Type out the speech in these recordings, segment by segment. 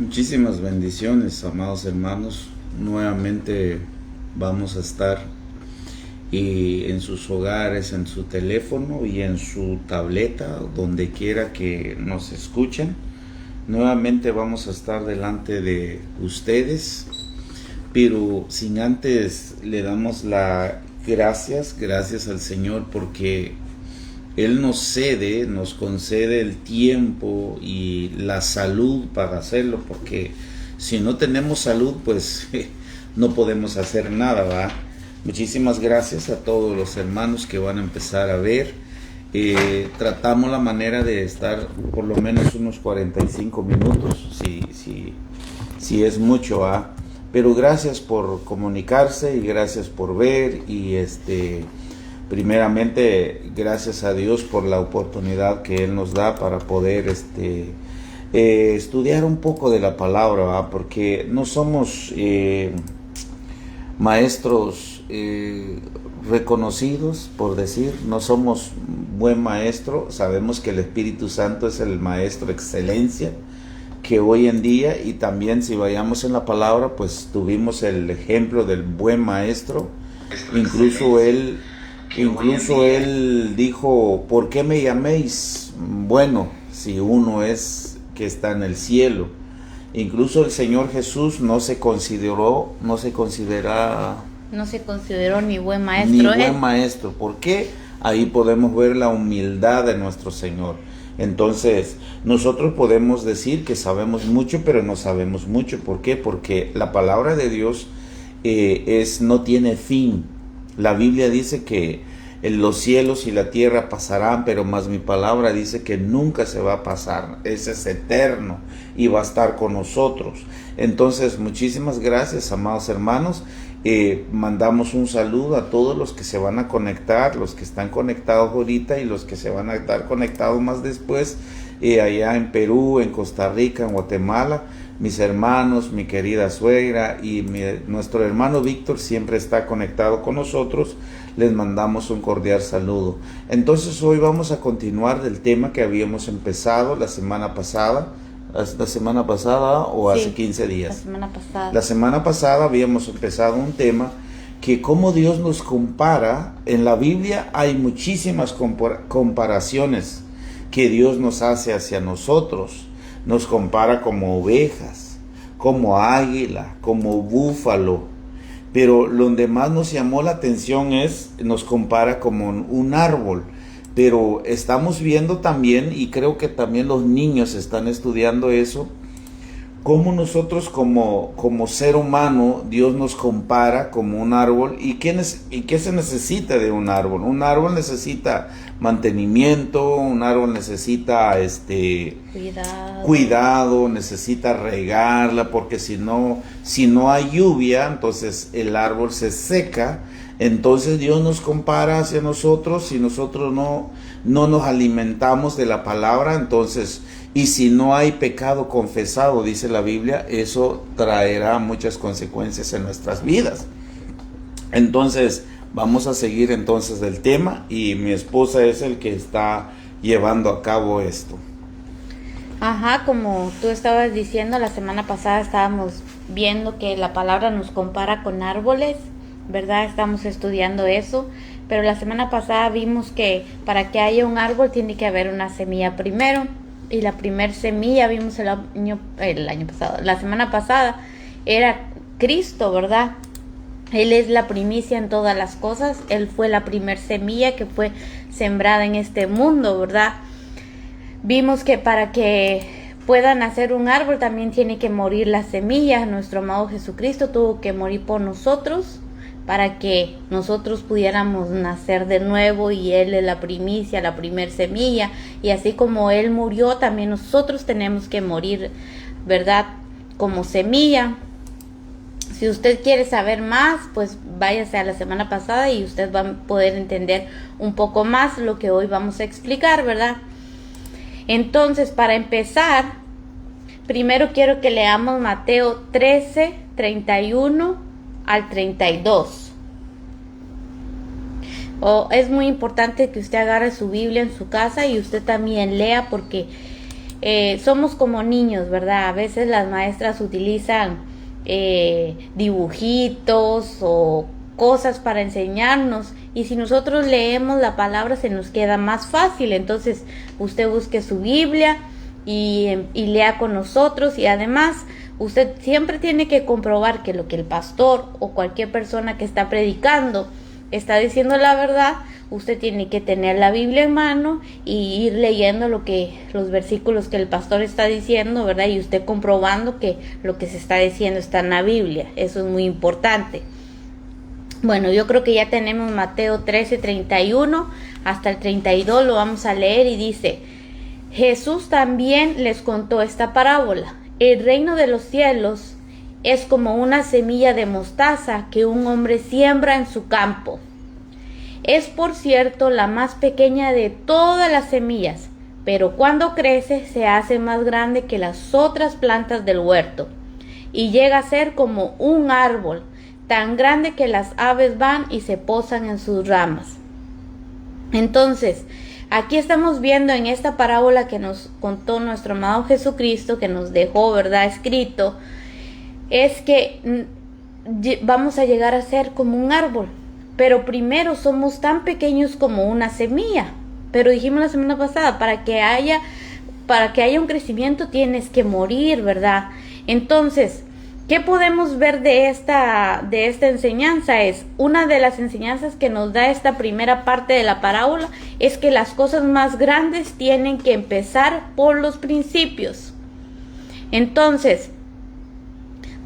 Muchísimas bendiciones, amados hermanos. Nuevamente vamos a estar en sus hogares, en su teléfono y en su tableta, donde quiera que nos escuchen. Nuevamente vamos a estar delante de ustedes, pero sin antes le damos las gracias al Señor, porque Él nos concede el tiempo y la salud para hacerlo, porque si no tenemos salud, pues no podemos hacer nada, ¿va? Muchísimas gracias a todos los hermanos que van a empezar a ver. Tratamos la manera de estar por lo menos unos 45 minutos, si es mucho, ¿va? Pero gracias por comunicarse y gracias por ver y primeramente, gracias a Dios por la oportunidad que Él nos da para poder estudiar un poco de la palabra, ¿va? Porque no somos maestros reconocidos, por decir, no somos buen maestro. Sabemos que el Espíritu Santo es el maestro excelencia que hoy en día, y también si vayamos en la palabra, pues tuvimos el ejemplo del buen maestro. Incluso él dijo: ¿por qué me llaméis bueno si uno es que está en el cielo? Incluso el Señor Jesús no se consideró ni buen maestro. Ni buen maestro. ¿Por qué? Ahí podemos ver la humildad de nuestro Señor. Entonces, nosotros podemos decir que sabemos mucho, pero no sabemos mucho. ¿Por qué? Porque la palabra de Dios no tiene fin. La Biblia dice que los cielos y la tierra pasarán, pero más mi palabra dice que nunca se va a pasar. Ese es eterno y va a estar con nosotros. Entonces, muchísimas gracias, amados hermanos. Mandamos un saludo a todos los que se van a conectar, los que están conectados ahorita y los que se van a estar conectados más después, allá en Perú, en Costa Rica, en Guatemala. Mis hermanos, mi querida suegra y nuestro hermano Víctor siempre está conectado con nosotros. Les mandamos un cordial saludo. Entonces hoy vamos a continuar del tema que habíamos empezado la semana pasada. ¿La semana pasada o hace 15 días? La semana pasada. La semana pasada habíamos empezado un tema que cómo Dios nos compara. En la Biblia hay muchísimas comparaciones que Dios nos hace hacia nosotros. Nos compara como ovejas, como águila, como búfalo. Pero donde más nos llamó la atención nos compara como un árbol. Pero estamos viendo también, y creo que también los niños están estudiando eso, cómo nosotros como ser humano, Dios nos compara como un árbol. ¿Y qué se necesita de un árbol? Un árbol necesita mantenimiento, un árbol necesita cuidado, necesita regarla, porque si no hay lluvia, entonces el árbol se seca. Entonces Dios nos compara hacia nosotros. Si nosotros no nos alimentamos de la palabra, entonces, y si no hay pecado confesado, dice la Biblia, eso traerá muchas consecuencias en nuestras vidas. Entonces vamos a seguir entonces del tema, y mi esposa es el que está llevando a cabo esto. Ajá, como tú estabas diciendo, la semana pasada estábamos viendo que la palabra nos compara con árboles, ¿verdad? Estamos estudiando eso, pero la semana pasada vimos que para que haya un árbol tiene que haber una semilla primero, y la primer semilla vimos el año pasado, la semana pasada, era Cristo, ¿verdad? Él es la primicia en todas las cosas. Él fue la primer semilla que fue sembrada en este mundo, ¿verdad? Vimos que para que pueda nacer un árbol también tiene que morir la semilla. Nuestro amado Jesucristo tuvo que morir por nosotros para que nosotros pudiéramos nacer de nuevo, y Él es la primicia, la primer semilla. Y así como Él murió, también nosotros tenemos que morir, ¿verdad? Como semilla. Si usted quiere saber más, pues váyase a la semana pasada y usted va a poder entender un poco más lo que hoy vamos a explicar, ¿verdad? Entonces, para empezar, primero quiero que leamos Mateo 13, 31 al 32. Es muy importante que usted agarre su Biblia en su casa y usted también lea, porque somos como niños, ¿verdad? A veces las maestras utilizan dibujitos o cosas para enseñarnos, y si nosotros leemos la palabra se nos queda más fácil. Entonces usted busque su Biblia y lea con nosotros, y además usted siempre tiene que comprobar que lo que el pastor o cualquier persona que está predicando está diciendo la verdad. Usted tiene que tener la Biblia en mano y ir leyendo los versículos que el pastor está diciendo, ¿verdad? Y usted comprobando que lo que se está diciendo está en la Biblia. Eso es muy importante. Bueno, yo creo que ya tenemos Mateo 13:31 hasta el 32, lo vamos a leer, y dice: Jesús también les contó esta parábola. El reino de los cielos es como una semilla de mostaza que un hombre siembra en su campo. Es, por cierto, la más pequeña de todas las semillas, pero cuando crece se hace más grande que las otras plantas del huerto y llega a ser como un árbol, tan grande que las aves van y se posan en sus ramas. Entonces, aquí estamos viendo en esta parábola que nos contó nuestro amado Jesucristo, que nos dejó, ¿verdad?, escrito, es que vamos a llegar a ser como un árbol. Pero primero somos tan pequeños como una semilla. Pero dijimos la semana pasada, para que haya un crecimiento tienes que morir, ¿verdad? Entonces, ¿qué podemos ver de esta enseñanza? Es una de las enseñanzas que nos da esta primera parte de la parábola, es que las cosas más grandes tienen que empezar por los principios. Entonces,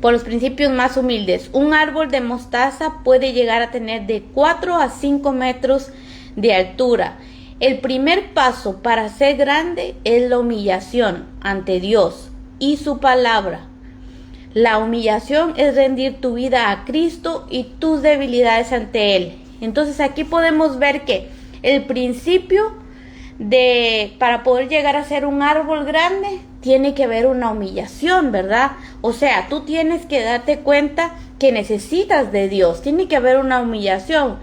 por los principios más humildes. Un árbol de mostaza puede llegar a tener de 4 a 5 metros de altura. El primer paso para ser grande es la humillación ante Dios y su palabra. La humillación es rendir tu vida a Cristo y tus debilidades ante Él. Entonces aquí podemos ver que el principio para poder llegar a ser un árbol grande, tiene que haber una humillación, ¿verdad? O sea, tú tienes que darte cuenta que necesitas de Dios, tiene que haber una humillación.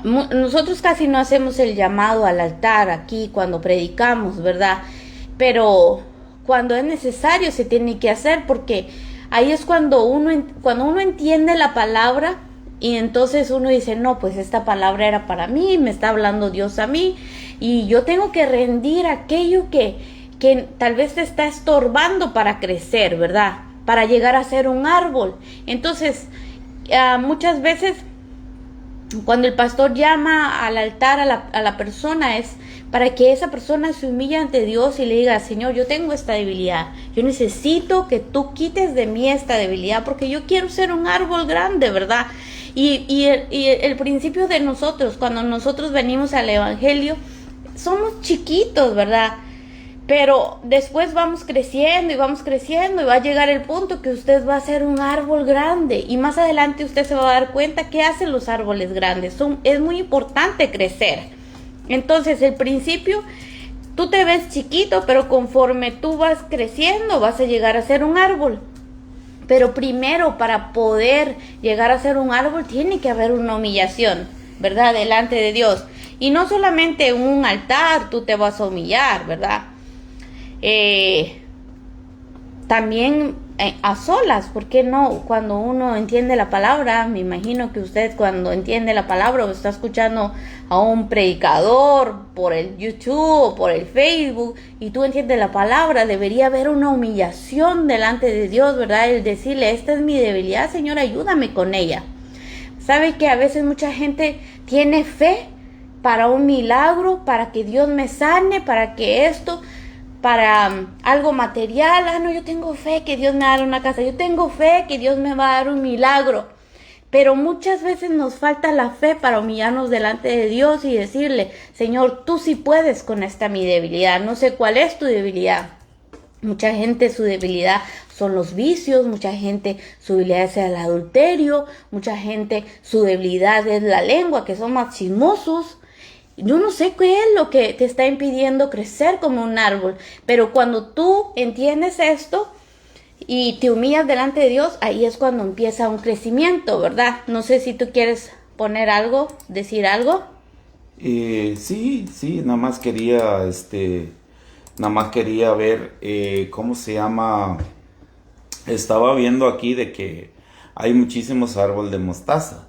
Nosotros casi no hacemos el llamado al altar aquí cuando predicamos, ¿verdad? Pero cuando es necesario se tiene que hacer, porque ahí es cuando uno entiende la palabra. Y entonces uno dice, no, pues esta palabra era para mí, me está hablando Dios a mí, y yo tengo que rendir aquello que tal vez te está estorbando para crecer, ¿verdad? Para llegar a ser un árbol. Entonces, muchas veces cuando el pastor llama al altar a la persona, es para que esa persona se humille ante Dios y le diga, Señor, yo tengo esta debilidad, yo necesito que tú quites de mí esta debilidad, porque yo quiero ser un árbol grande, ¿verdad? Y el principio de nosotros, cuando nosotros venimos al Evangelio, somos chiquitos, ¿verdad? Pero después vamos creciendo y va a llegar el punto que usted va a ser un árbol grande, y más adelante usted se va a dar cuenta qué hacen los árboles grandes. Es muy importante crecer. Entonces, el principio, tú te ves chiquito, pero conforme tú vas creciendo vas a llegar a ser un árbol. Pero primero, para poder llegar a ser un árbol, tiene que haber una humillación, ¿verdad? Delante de Dios. Y no solamente en un altar tú te vas a humillar, ¿verdad? También a solas, ¿por qué no? Cuando uno entiende la palabra, me imagino que usted cuando entiende la palabra o está escuchando a un predicador por el YouTube o por el Facebook y tú entiendes la palabra, debería haber una humillación delante de Dios, ¿verdad? El decirle, esta es mi debilidad, Señor, ayúdame con ella. ¿Sabe que a veces mucha gente tiene fe para un milagro, para que Dios me sane, para que esto, para algo material? No, yo tengo fe que Dios me va a dar una casa, yo tengo fe que Dios me va a dar un milagro. Pero muchas veces nos falta la fe para humillarnos delante de Dios y decirle, Señor, tú sí puedes con esta mi debilidad. No sé cuál es tu debilidad. Mucha gente su debilidad son los vicios, mucha gente su debilidad es el adulterio, mucha gente su debilidad es la lengua, que son más chismosos. Yo no sé qué es lo que te está impidiendo crecer como un árbol, pero cuando tú entiendes esto y te humillas delante de Dios, ahí es cuando empieza un crecimiento, ¿verdad? No sé si tú quieres poner algo, decir algo. Sí, nada más quería Nada más quería ver, ¿cómo se llama? Estaba viendo aquí de que hay muchísimos árboles de mostaza.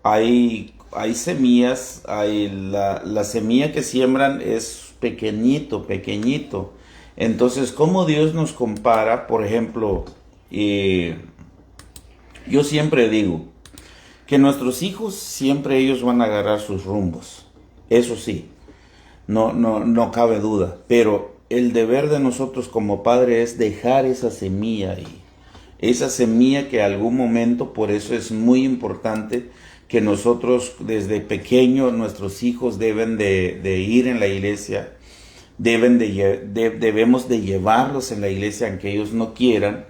Hay semillas, la semilla que siembran es pequeñito, pequeñito. Entonces, ¿cómo Dios nos compara? Por ejemplo, yo siempre digo que nuestros hijos siempre ellos van a agarrar sus rumbos. Eso sí, no cabe duda. Pero el deber de nosotros como padres es dejar esa semilla ahí. Esa semilla que algún momento, por eso es muy importante que nosotros desde pequeños, nuestros hijos deben de ir en la iglesia, debemos de llevarlos en la iglesia aunque ellos no quieran,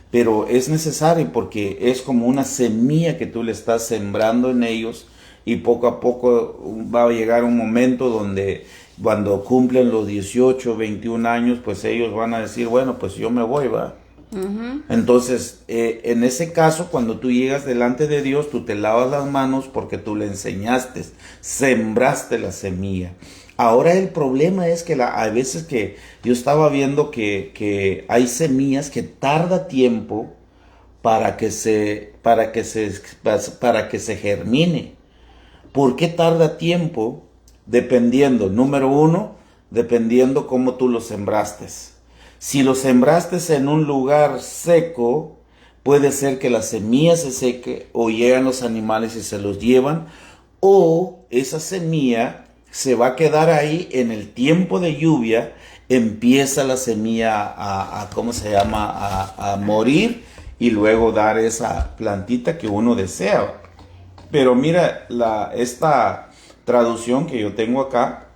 pero es necesario porque es como una semilla que tú le estás sembrando en ellos y poco a poco va a llegar un momento donde cuando cumplen los 18, 21 años, pues ellos van a decir, bueno, pues yo me voy, va. Entonces, en ese caso, cuando tú llegas delante de Dios, tú te lavas las manos porque tú le enseñaste, sembraste la semilla. Ahora el problema es que hay veces que yo estaba viendo que hay semillas que tarda tiempo para que se germine. ¿Por qué tarda tiempo? Dependiendo, número uno, dependiendo cómo tú lo sembraste. Si lo sembraste en un lugar seco, puede ser que la semilla se seque o llegan los animales y se los llevan, o esa semilla se va a quedar ahí en el tiempo de lluvia, empieza la semilla a morir y luego dar esa plantita que uno desea. Pero mira, esta traducción que yo tengo acá,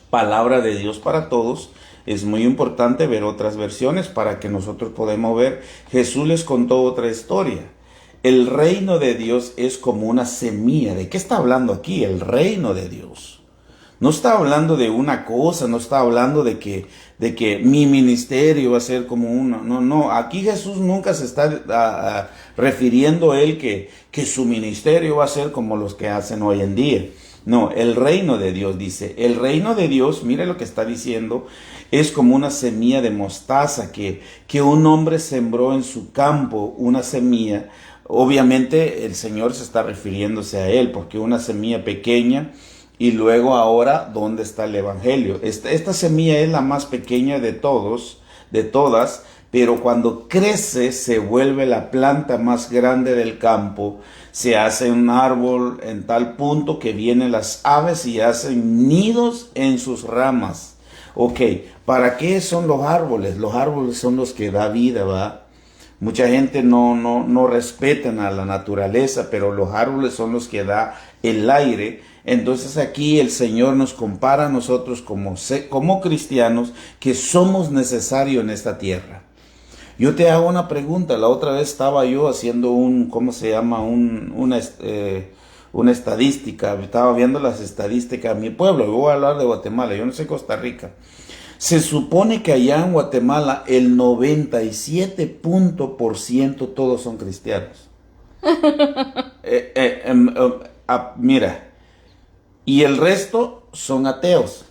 Palabra de Dios para Todos, es muy importante ver otras versiones para que nosotros podamos ver. Jesús les contó otra historia. El reino de Dios es como una semilla. ¿De qué está hablando aquí? El reino de Dios. No está hablando de una cosa, no está hablando de que mi ministerio va a ser como uno. No. Aquí Jesús nunca se está refiriendo a él que su ministerio va a ser como los que hacen hoy en día. No, el reino de Dios dice. El reino de Dios, mire lo que está diciendo, es como una semilla de mostaza que un hombre sembró en su campo, una semilla. Obviamente el Señor se está refiriéndose a él, porque una semilla pequeña. Y luego ahora, ¿dónde está el evangelio? Esta semilla es la más pequeña de todas, pero cuando crece se vuelve la planta más grande del campo, se hace un árbol en tal punto que vienen las aves y hacen nidos en sus ramas. Ok, ¿para qué son los árboles? Los árboles son los que da vida, ¿va? Mucha gente no respetan a la naturaleza, pero los árboles son los que da el aire. Entonces aquí el Señor nos compara a nosotros como cristianos que somos necesarios en esta tierra. Yo te hago una pregunta. La otra vez estaba yo haciendo una estadística. Estaba viendo las estadísticas de mi pueblo. Yo voy a hablar de Guatemala. Yo no sé Costa Rica. Se supone que allá en Guatemala el 97% todos son cristianos. Mira. Y el resto son ateos.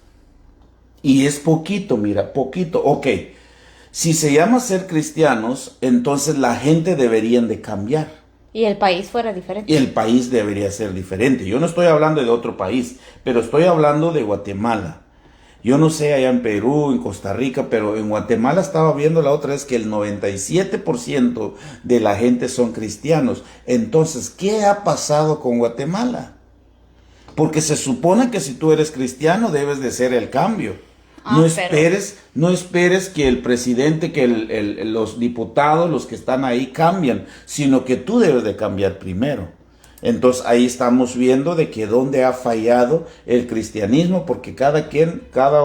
Y es poquito, mira, poquito. Ok, si se llama ser cristianos, entonces la gente debería de cambiar. Y el país fuera diferente. Y el país debería ser diferente. Yo no estoy hablando de otro país, pero estoy hablando de Guatemala. Yo no sé allá en Perú, en Costa Rica, pero en Guatemala estaba viendo la otra vez que el 97% de la gente son cristianos. Entonces, ¿qué ha pasado con Guatemala? Porque se supone que si tú eres cristiano debes de ser el cambio. No esperes que el presidente, que los diputados, los que están ahí cambian, sino que tú debes de cambiar primero. Entonces ahí estamos viendo de que dónde ha fallado el cristianismo, porque cada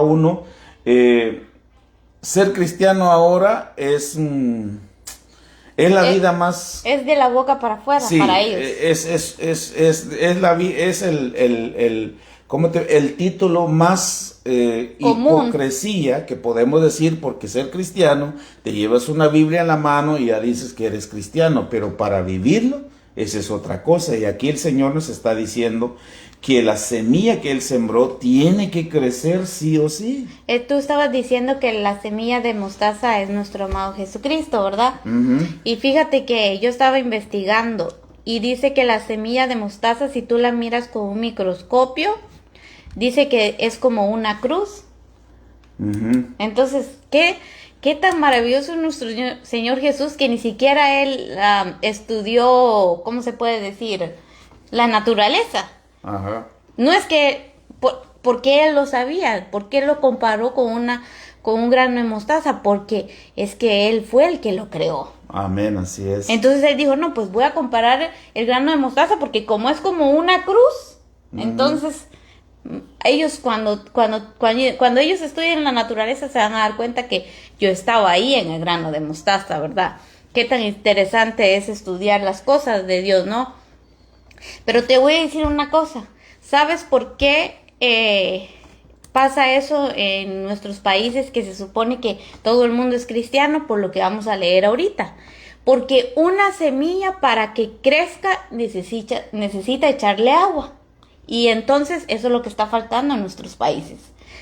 uno, ser cristiano ahora es la vida más... Es de la boca para afuera, sí, para ellos. El título más hipocresía que podemos decir, porque ser cristiano, te llevas una Biblia en la mano y ya dices que eres cristiano, pero para vivirlo, esa es otra cosa. Y aquí el Señor nos está diciendo que la semilla que él sembró tiene que crecer sí o sí. Tú estabas diciendo que la semilla de mostaza es nuestro amado Jesucristo, ¿verdad? Y fíjate que yo estaba investigando y dice que la semilla de mostaza, si tú la miras con un microscopio, dice que es como una cruz. Entonces, ¿qué tan maravilloso es nuestro Señor Jesús, que ni siquiera Él estudió, ¿cómo se puede decir? La naturaleza. Ajá. No es que, porque Él lo sabía, porque Él lo comparó con un grano de mostaza, porque es que Él fue el que lo creó. Amén, así es. Entonces Él dijo, no, pues voy a comparar el grano de mostaza, porque como es como una cruz, entonces ellos cuando ellos estudian la naturaleza se van a dar cuenta que yo estaba ahí en el grano de mostaza, ¿verdad? Qué tan interesante es estudiar las cosas de Dios, ¿no? Pero te voy a decir una cosa, ¿sabes por qué pasa eso en nuestros países, que se supone que todo el mundo es cristiano? Por lo que vamos a leer ahorita. Porque una semilla, para que crezca, necesita echarle agua. Y entonces eso es lo que está faltando en nuestros países.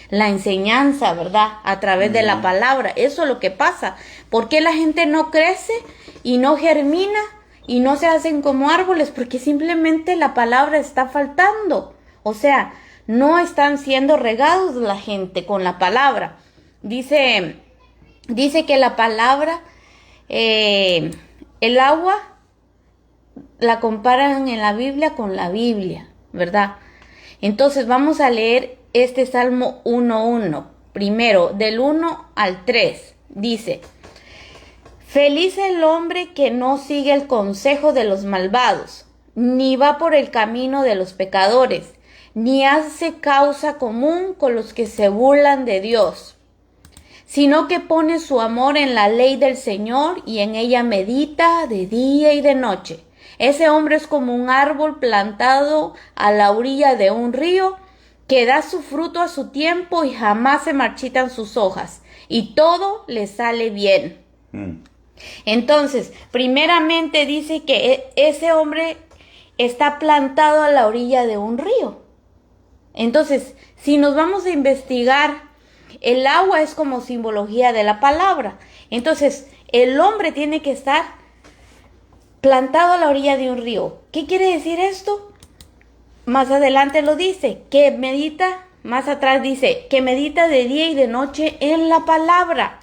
La enseñanza, ¿verdad? A través de la palabra. Eso es lo que pasa. ¿Por qué la gente no crece y no germina y no se hacen como árboles? Porque simplemente la palabra está faltando. O sea, no están siendo regados la gente con la palabra. Dice que la palabra, el agua, la comparan en la Biblia con la Biblia, ¿verdad? Entonces vamos a leer este Salmo 1:1, primero, del 1 al 3. Dice: feliz el hombre que no sigue el consejo de los malvados, ni va por el camino de los pecadores, ni hace causa común con los que se burlan de Dios, sino que pone su amor en la ley del Señor y en ella medita de día y de noche. Ese hombre es como un árbol plantado a la orilla de un río, que da su fruto a su tiempo y jamás se marchitan sus hojas, y todo le sale bien. Entonces, primeramente dice que ese hombre está plantado a la orilla de un río. Entonces, si nos vamos a investigar, el agua es como simbología de la palabra. Entonces, el hombre tiene que estar plantado a la orilla de un río. ¿Qué quiere decir esto? Más adelante lo dice, que medita, más atrás dice, que medita de día y de noche en la palabra.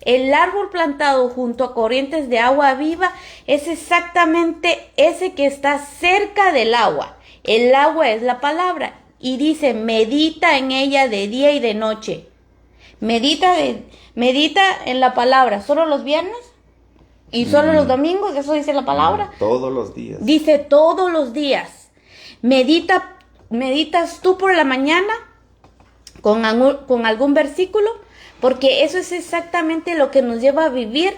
El árbol plantado junto a corrientes de agua viva es exactamente ese que está cerca del agua. El agua es la palabra. Y dice, medita en ella de día y de noche. Medita en la palabra. ¿Solo los viernes? ¿Y solo los domingos? ¿Eso dice la palabra? Todos los días. Dice todos los días. Meditas tú por la mañana con algún versículo, porque eso es exactamente lo que nos lleva a vivir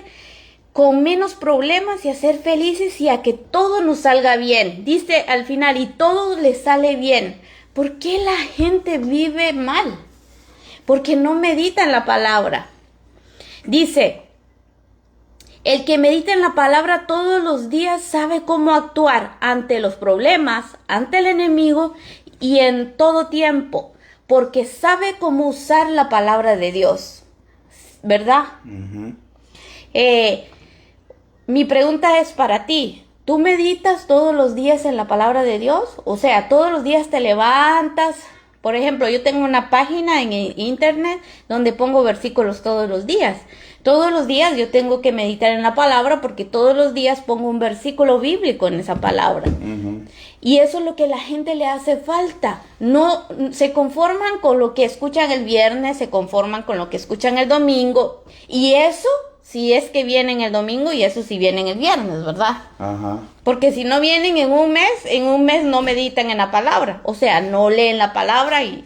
con menos problemas y a ser felices y a que todo nos salga bien. Dice al final, y todo le sale bien. ¿Por qué la gente vive mal? Porque no medita en la palabra. Dice, el que medita en la palabra todos los días sabe cómo actuar ante los problemas, ante el enemigo y en todo tiempo, porque sabe cómo usar la palabra de Dios, ¿verdad? Mi pregunta es para ti. ¿Tú meditas todos los días en la palabra de Dios? O sea, todos los días te levantas. Por ejemplo, yo tengo una página en internet donde pongo versículos todos los días. Todos los días yo tengo que meditar en la palabra, porque todos los días pongo un versículo bíblico en esa palabra. Y eso es lo que a la gente le hace falta. No se conforman con lo que escuchan el viernes, se conforman con lo que escuchan el domingo. Y eso si es que vienen el domingo, y eso sí vienen el viernes, ¿verdad? Ajá. Porque si no vienen en un mes no meditan en la palabra. O sea, no leen la palabra y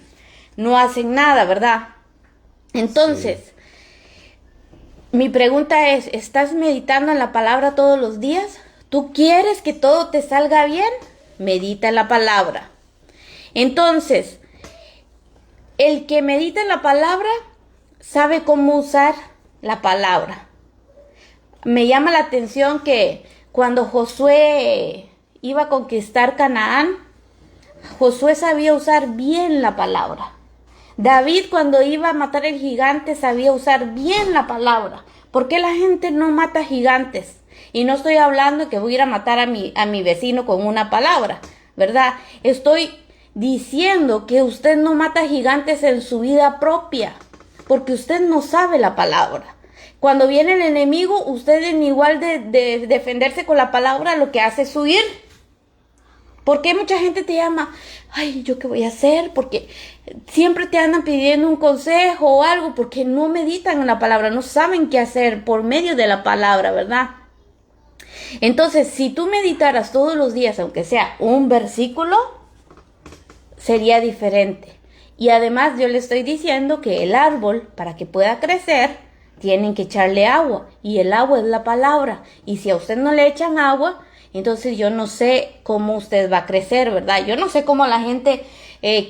no hacen nada, ¿verdad? Entonces, mi pregunta es, ¿estás meditando en la palabra todos los días? ¿Tú quieres que todo te salga bien? Medita en la palabra. Entonces, el que medita en la palabra sabe cómo usar la palabra. Me llama la atención que cuando Josué iba a conquistar Canaán, Josué sabía usar bien la palabra. David, cuando iba a matar el gigante, sabía usar bien la palabra. ¿Por qué la gente no mata gigantes? Y no estoy hablando que voy a ir a matar a mi vecino con una palabra, ¿verdad? Estoy diciendo que usted no mata gigantes en su vida propia, porque usted no sabe la palabra. Cuando viene el enemigo, usted en igual de defenderse con la palabra, lo que hace es huir. ¿Por qué mucha gente te llama? Ay, ¿yo qué voy a hacer? Porque siempre te andan pidiendo un consejo o algo, porque no meditan en la palabra, no saben qué hacer por medio de la palabra, ¿verdad? Entonces, si tú meditaras todos los días, aunque sea un versículo, sería diferente. Y además yo le estoy diciendo que el árbol, para que pueda crecer, tienen que echarle agua. Y el agua es la palabra. Y si a usted no le echan agua, entonces yo no sé cómo usted va a crecer, ¿verdad? Yo no sé cómo la gente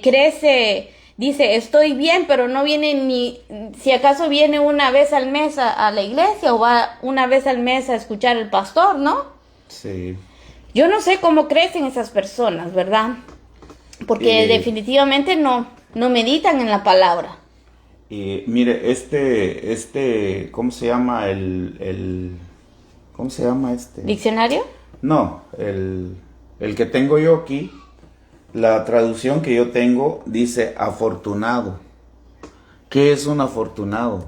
crece, dice, estoy bien, pero no viene ni, si acaso viene una vez al mes a la iglesia o va una vez al mes a escuchar al pastor, ¿no? Sí. Yo no sé cómo crecen esas personas, ¿verdad? Porque definitivamente no meditan en la palabra. Mire, ¿cómo se llama ¿cómo se llama este? ¿Diccionario? No, el que tengo yo aquí, la traducción que yo tengo dice afortunado. ¿Qué es un afortunado?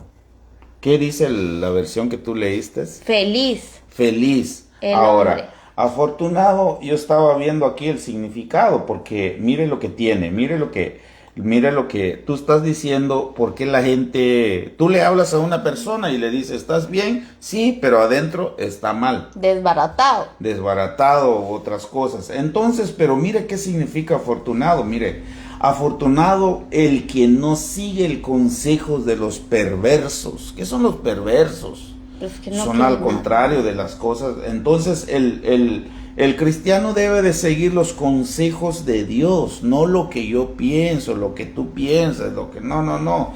¿Qué dice la versión que tú leíste? Feliz. Feliz. Ahora, afortunado, yo estaba viendo aquí el significado, porque mire lo que tiene, mire lo que tú estás diciendo, porque la gente, tú le hablas a una persona y le dices, ¿estás bien? Sí, pero adentro está mal. Desbaratado o otras cosas. Entonces, pero mire qué significa afortunado, mire, afortunado el que no sigue el consejo de los perversos. ¿Qué son los perversos? Que no son al contrario de las cosas. Entonces el cristiano debe de seguir los consejos de Dios, no lo que yo pienso, lo que tú piensas, lo que no.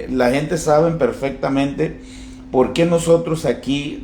La gente sabe perfectamente por qué nosotros aquí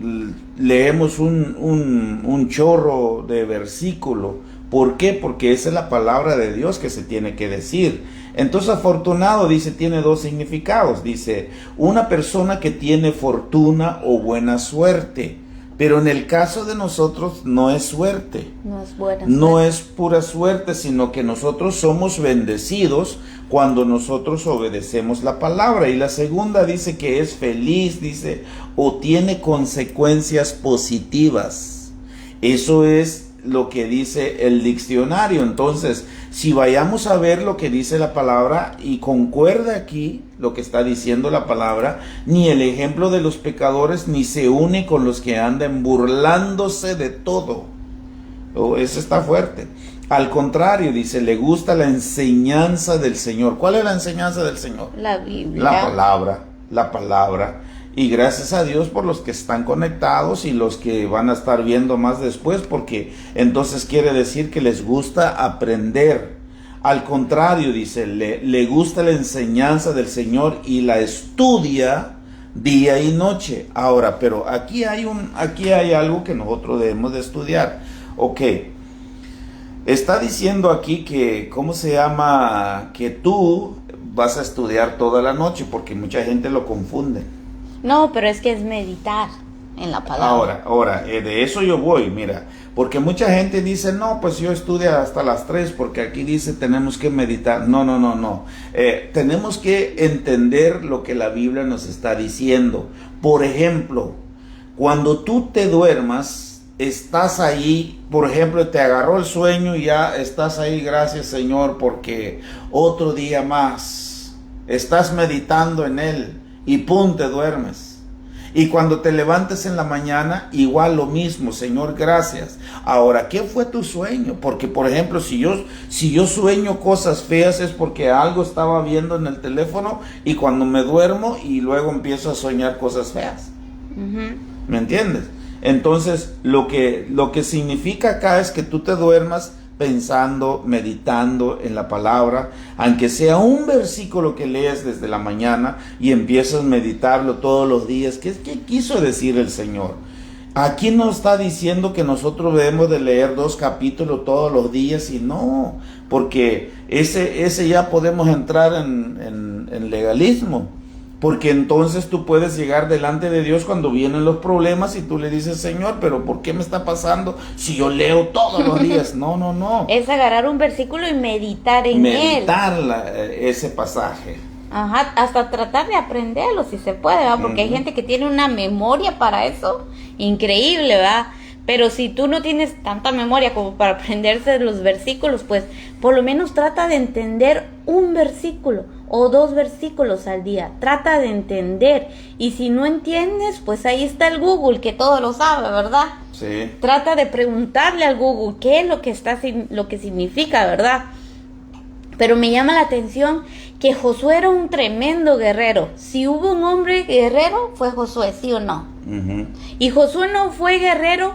leemos un chorro de versículo. ¿Por qué? Porque esa es la palabra de Dios que se tiene que decir. Entonces afortunado, dice, tiene dos significados. Dice, una persona que tiene fortuna o buena suerte. Pero en el caso de nosotros no es suerte. No es buena suerte. No es pura suerte, sino que nosotros somos bendecidos cuando nosotros obedecemos la palabra. Y la segunda dice que es feliz, dice, o tiene consecuencias positivas. Eso es lo que dice el diccionario. Entonces, si vayamos a ver lo que dice la palabra y concuerda aquí lo que está diciendo la palabra, ni el ejemplo de los pecadores ni se une con los que andan burlándose de todo. Eso está fuerte. Al contrario, dice, le gusta la enseñanza del Señor. ¿Cuál es la enseñanza del Señor? La Biblia. La palabra. Y gracias a Dios por los que están conectados y los que van a estar viendo más después, porque entonces quiere decir que les gusta aprender. Al contrario, dice, le gusta la enseñanza del Señor y la estudia día y noche. Ahora, pero aquí hay algo que nosotros debemos de estudiar. Ok, está diciendo aquí que, ¿cómo se llama? Que tú vas a estudiar toda la noche, porque mucha gente lo confunde. No, pero es que es meditar en la palabra. Ahora, de eso yo voy, mira, porque mucha gente dice, no, pues yo estudio hasta las 3, porque aquí dice tenemos que meditar. No. Tenemos que entender lo que la Biblia nos está diciendo. Por ejemplo, cuando tú te duermas, estás ahí, por ejemplo, te agarró el sueño y ya estás ahí, gracias Señor, porque otro día más, estás meditando en él. Y pum, te duermes. Y cuando te levantes en la mañana, igual lo mismo, Señor, gracias. Ahora, ¿qué fue tu sueño? Porque, por ejemplo, si yo sueño cosas feas es porque algo estaba viendo en el teléfono y cuando me duermo y luego empiezo a soñar cosas feas. ¿Me entiendes? Entonces, lo que significa acá es que tú te duermas pensando, meditando en la palabra, aunque sea un versículo que lees desde la mañana y empiezas a meditarlo todos los días. ¿Qué quiso decir el Señor? Aquí no está diciendo que nosotros debemos de leer 2 capítulos todos los días y no, porque ese ya podemos entrar en legalismo, porque entonces tú puedes llegar delante de Dios cuando vienen los problemas y tú le dices, Señor, pero ¿por qué me está pasando si yo leo todos los días? No. Es agarrar un versículo y meditar en él. Meditar ese pasaje. Ajá, hasta tratar de aprenderlo si se puede, ¿verdad? Porque hay gente que tiene una memoria para eso increíble, ¿verdad? Pero si tú no tienes tanta memoria como para aprenderse los versículos, pues por lo menos trata de entender un versículo o 2 versículos al día. Trata de entender. Y si no entiendes, pues ahí está el Google, que todo lo sabe, ¿verdad? Sí. Trata de preguntarle al Google qué es lo que significa, ¿verdad? Pero me llama la atención que Josué era un tremendo guerrero. Si hubo un hombre guerrero, fue Josué, ¿sí o no? Uh-huh. Y Josué no fue guerrero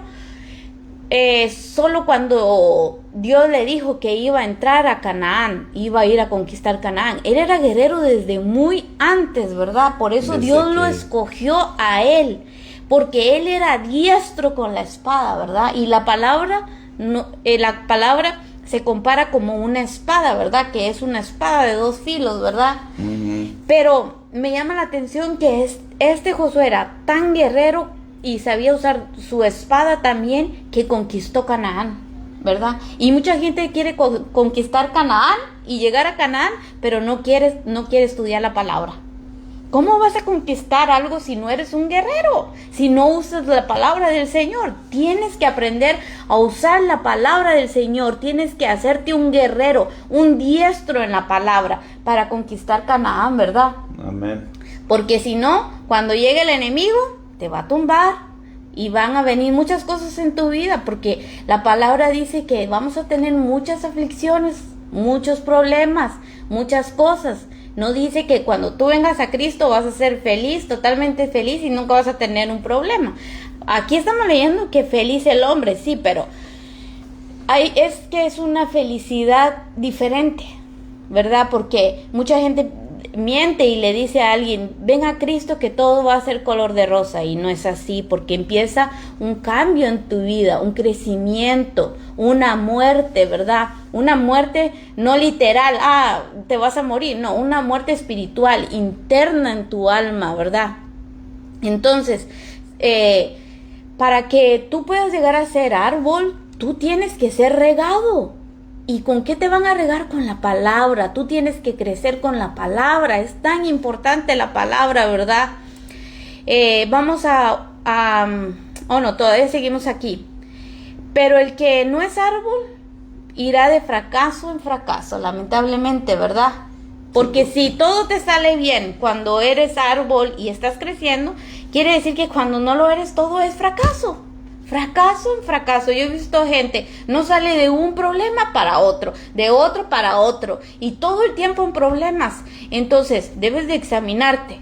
solo cuando Dios le dijo que iba a entrar a Canaán, iba a ir a conquistar Canaán. Él era guerrero desde muy antes, ¿verdad? Por eso Desde Dios que... lo escogió a él, porque él era diestro con la espada, ¿verdad? Y la palabra se compara como una espada, ¿verdad? Que es una espada de 2 filos, ¿verdad? Uh-huh. Pero me llama la atención que este Josué era tan guerrero y sabía usar su espada también, que conquistó Canaán, ¿verdad? Y mucha gente quiere conquistar Canaán y llegar a Canaán, pero no quiere estudiar la palabra. ¿Cómo vas a conquistar algo si no eres un guerrero? Si no usas la palabra del Señor. Tienes que aprender a usar la palabra del Señor. Tienes que hacerte un guerrero, un diestro en la palabra para conquistar Canaán, ¿verdad? Amén. Porque si no, cuando llegue el enemigo, te va a tumbar y van a venir muchas cosas en tu vida, porque la palabra dice que vamos a tener muchas aflicciones, muchos problemas, muchas cosas. No dice que cuando tú vengas a Cristo vas a ser feliz, totalmente feliz, y nunca vas a tener un problema. Aquí estamos leyendo que feliz el hombre, sí, pero es que es una felicidad diferente, ¿verdad? Porque mucha gente miente y le dice a alguien, ven a Cristo que todo va a ser color de rosa, y no es así, porque empieza un cambio en tu vida, un crecimiento, una muerte, ¿verdad? Una muerte no literal, te vas a morir, no, una muerte espiritual, interna en tu alma, ¿verdad? Entonces, para que tú puedas llegar a ser árbol, tú tienes que ser regado. ¿Y con qué te van a regar? Con la palabra. Tú tienes que crecer con la palabra. Es tan importante la palabra, ¿verdad? Todavía seguimos aquí. Pero el que no es árbol irá de fracaso en fracaso, lamentablemente, ¿verdad? Porque si todo te sale bien cuando eres árbol y estás creciendo, quiere decir que cuando no lo eres, todo es fracaso. Fracaso en fracaso. Yo he visto gente, no sale de un problema para otro, de otro para otro, y todo el tiempo en problemas. Entonces, debes de examinarte.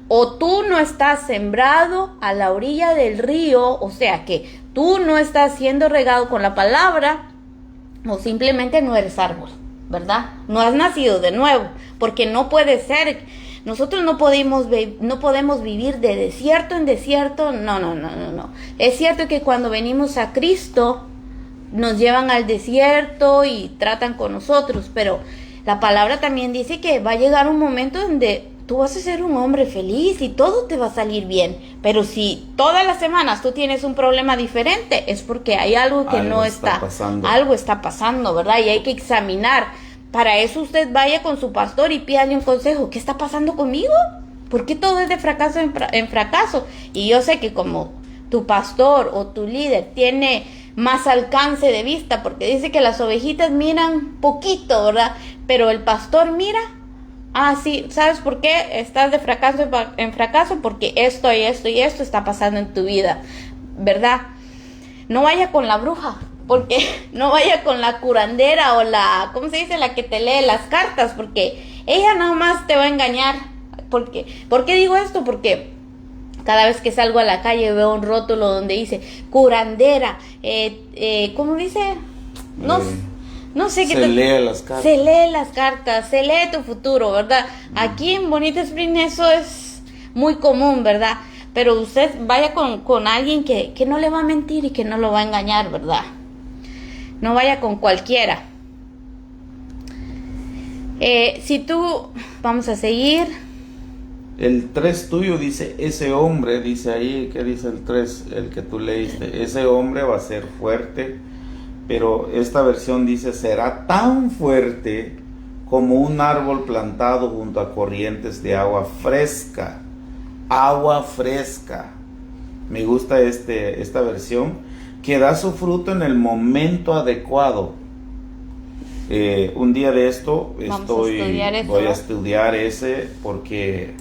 O tú no estás sembrado a la orilla del río, o sea que tú no estás siendo regado con la palabra, o simplemente no eres árbol, ¿verdad? No has nacido de nuevo, porque no puede ser. Nosotros no podemos vivir de desierto en desierto. No. Es cierto que cuando venimos a Cristo nos llevan al desierto y tratan con nosotros, pero la palabra también dice que va a llegar un momento donde tú vas a ser un hombre feliz y todo te va a salir bien. Pero si todas las semanas tú tienes un problema diferente, es porque hay algo que no está pasando. Algo está pasando, ¿verdad? Y hay que examinar. Para eso usted vaya con su pastor y pídale un consejo. ¿Qué está pasando conmigo? ¿Por qué todo es de fracaso en fracaso? Y yo sé que como tu pastor o tu líder tiene más alcance de vista, porque dice que las ovejitas miran poquito, ¿verdad? Pero el pastor mira, sí, ¿sabes por qué estás de fracaso en fracaso? Porque esto y esto y esto está pasando en tu vida, ¿verdad? No vaya con la bruja. Porque no vaya con la curandera o la, ¿cómo se dice? La que te lee las cartas, porque ella nada más te va a engañar. ¿Por qué digo esto? Porque cada vez que salgo a la calle veo un rótulo donde dice curandera, ¿cómo dice? No sé qué. Lee las cartas. Se lee las cartas, se lee tu futuro, ¿verdad? Aquí en Bonita Spring eso es muy común, ¿verdad? Pero usted vaya con alguien que no le va a mentir y que no lo va a engañar, ¿verdad? No vaya con cualquiera. Si tú, vamos a seguir. El 3 tuyo dice, ese hombre, dice ahí, ¿qué dice el 3? El que tú leíste, ese hombre va a ser fuerte, pero esta versión dice, será tan fuerte como un árbol plantado junto a corrientes de agua fresca. Agua fresca. Me gusta esta versión, que da su fruto en el momento adecuado. Un día de esto voy a estudiar ese porque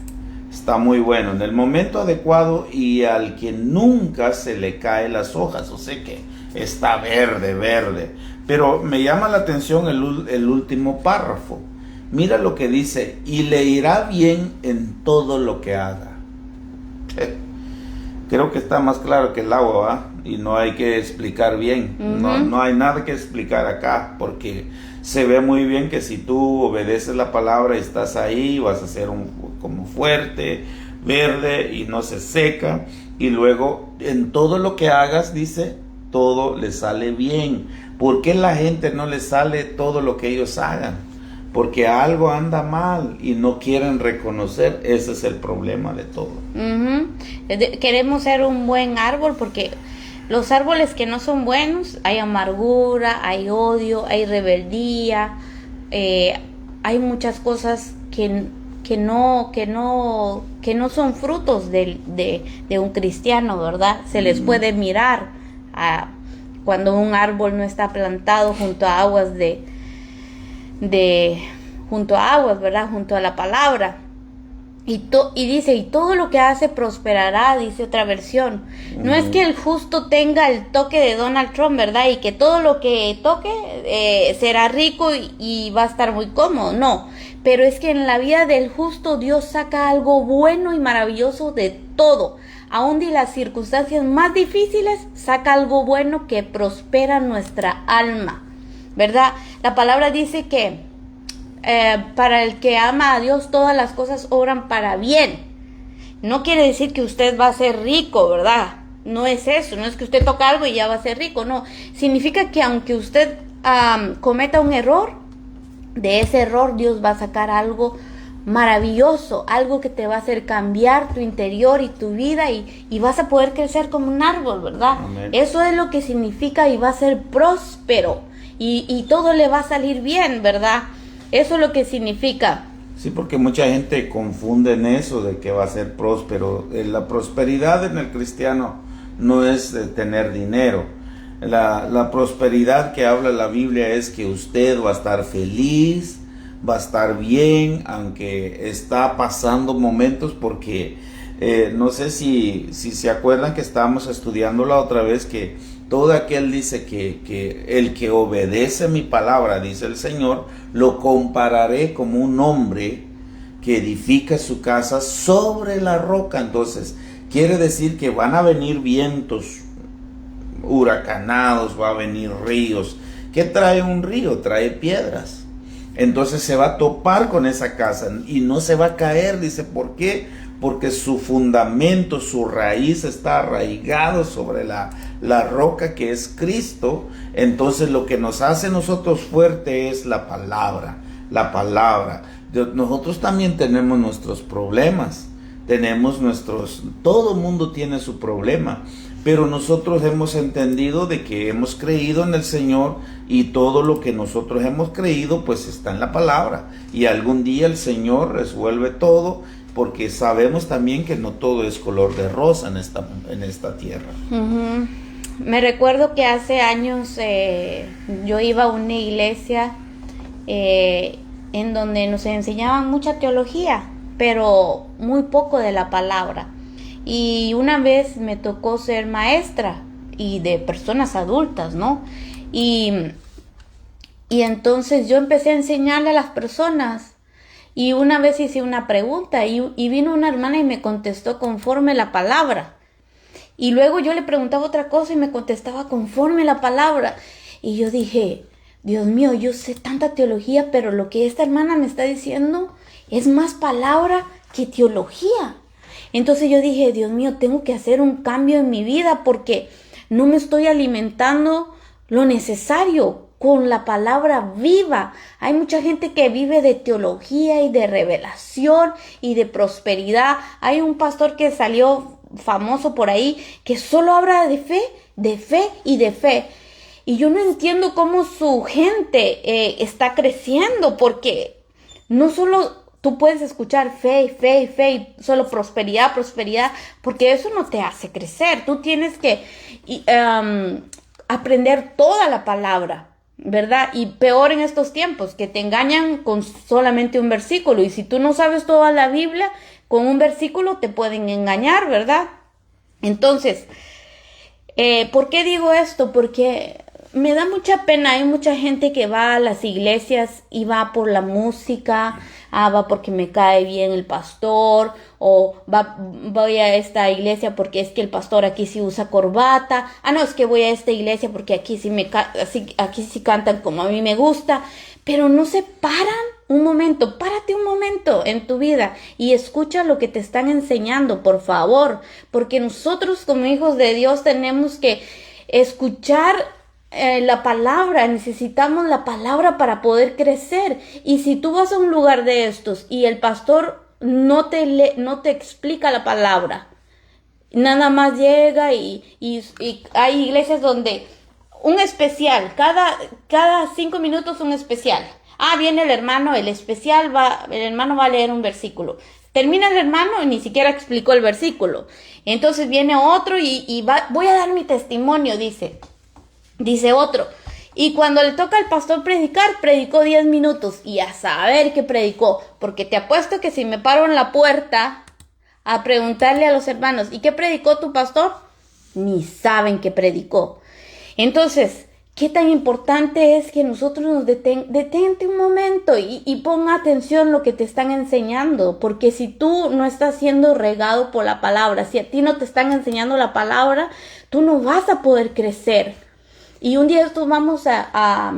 está muy bueno. En el momento adecuado y al que nunca se le caen las hojas. O sea que está verde. Pero me llama la atención el último párrafo. Mira lo que dice, y le irá bien en todo lo que haga. Creo que está más claro que el agua, ¿va? Y no hay que explicar bien. No hay nada que explicar acá, porque se ve muy bien que si tú obedeces la palabra y estás ahí, vas a ser como fuerte, verde y no se seca. Y luego en todo lo que hagas, dice, todo le sale bien. ¿Por qué la gente no le sale todo lo que ellos hagan? Porque algo anda mal y no quieren reconocer. Ese es el problema de todo. Queremos ser un buen árbol, porque los árboles que no son buenos, hay amargura, hay odio, hay rebeldía, hay muchas cosas que no son frutos de un cristiano, ¿verdad? Se les puede mirar cuando un árbol no está plantado junto a aguas junto a aguas, ¿verdad? Junto a la palabra. Y dice, y todo lo que hace prosperará, dice otra versión. No es que el justo tenga el toque de Donald Trump, ¿verdad? Y que todo lo que toque será rico y va a estar muy cómodo. No, pero es que en la vida del justo Dios saca algo bueno y maravilloso de todo. Aún de las circunstancias más difíciles, saca algo bueno que prospera nuestra alma, ¿verdad? La palabra dice que para el que ama a Dios todas las cosas obran para bien. No quiere decir que usted va a ser rico, ¿verdad? No es eso, no es que usted toca algo y ya va a ser rico, no. Significa que aunque usted cometa un error, de ese error Dios va a sacar algo maravilloso, algo que te va a hacer cambiar tu interior y tu vida y vas a poder crecer como un árbol, ¿verdad? Amén. Eso es lo que significa, y va a ser próspero y todo le va a salir bien, ¿verdad? Eso es lo que significa. Sí, porque mucha gente confunde en eso de que va a ser próspero. La prosperidad en el cristiano no es tener dinero. La prosperidad que habla la Biblia es que usted va a estar feliz, va a estar bien, aunque está pasando momentos, porque no sé si se acuerdan que estábamos estudiando la otra vez que todo aquel dice que el que obedece mi palabra, dice el Señor, lo compararé como un hombre que edifica su casa sobre la roca. Entonces, quiere decir que van a venir vientos huracanados, va a venir ríos. ¿Qué trae un río? Trae piedras. Entonces se va a topar con esa casa y no se va a caer. Dice, ¿por qué? Porque su fundamento, su raíz está arraigado sobre la roca que es Cristo. Entonces lo que nos hace nosotros fuerte es la palabra. Nosotros también tenemos nuestros problemas, todo mundo tiene su problema, pero nosotros hemos entendido de que hemos creído en el Señor, y todo lo que nosotros hemos creído pues está en la palabra, y algún día el Señor resuelve todo, porque sabemos también que no todo es color de rosa en esta tierra. Me recuerdo que hace años yo iba a una iglesia en donde nos enseñaban mucha teología, pero muy poco de la palabra. Y una vez me tocó ser maestra y de personas adultas, ¿no? Y entonces yo empecé a enseñarle a las personas. Y una vez hice una pregunta y vino una hermana y me contestó conforme la palabra. Y luego yo le preguntaba otra cosa y me contestaba conforme la palabra. Y yo dije, Dios mío, yo sé tanta teología, pero lo que esta hermana me está diciendo es más palabra que teología. Entonces yo dije, Dios mío, tengo que hacer un cambio en mi vida porque no me estoy alimentando lo necesario con la palabra viva. Hay mucha gente que vive de teología y de revelación y de prosperidad. Hay un pastor que salió famoso por ahí que solo habla de fe y de fe. Y yo no entiendo cómo su gente está creciendo, porque no solo tú puedes escuchar fe y solo prosperidad, porque eso no te hace crecer. Tú tienes que aprender toda la palabra, ¿verdad? Y peor en estos tiempos, que te engañan con solamente un versículo. Y si tú no sabes toda la Biblia, con un versículo te pueden engañar, ¿verdad? Entonces, ¿por qué digo esto? Porque me da mucha pena. Hay mucha gente que va a las iglesias y va por la música, va porque me cae bien el pastor, o voy a esta iglesia porque es que el pastor aquí sí usa corbata. No, es que voy a esta iglesia porque aquí sí aquí sí cantan como a mí me gusta. Pero no se paran un momento. Párate un momento en tu vida y escucha lo que te están enseñando, por favor, porque nosotros como hijos de Dios tenemos que escuchar la palabra. Necesitamos la palabra para poder crecer. Y si tú vas a un lugar de estos y el pastor no te explica la palabra, nada más llega y hay iglesias donde un especial, cada 5 minutos un especial. Viene el hermano, el hermano va a leer un versículo. Termina el hermano y ni siquiera explicó el versículo. Entonces viene otro y voy a dar mi testimonio, dice otro. Y cuando le toca al pastor predicar, predicó 10 minutos. Y a saber qué predicó. Porque te apuesto que si me paro en la puerta a preguntarle a los hermanos, ¿y qué predicó tu pastor? Ni saben qué predicó. Entonces, qué tan importante es que nosotros nos detente un momento y ponga atención a lo que te están enseñando. Porque si tú no estás siendo regado por la palabra, si a ti no te están enseñando la palabra, tú no vas a poder crecer. Y un día estos vamos a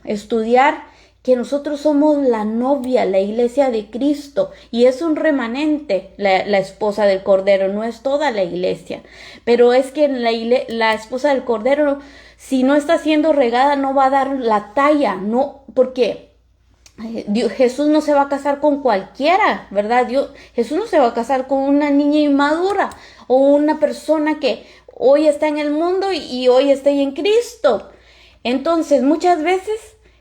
estudiar que nosotros somos la novia, la iglesia de Cristo, y es un remanente la esposa del Cordero, no es toda la iglesia. Pero es que la esposa del Cordero, si no está siendo regada, no va a dar la talla, no, porque Jesús no se va a casar con cualquiera, ¿verdad? Jesús no se va a casar con una niña inmadura o una persona que hoy está en el mundo y hoy está en Cristo. Entonces, muchas veces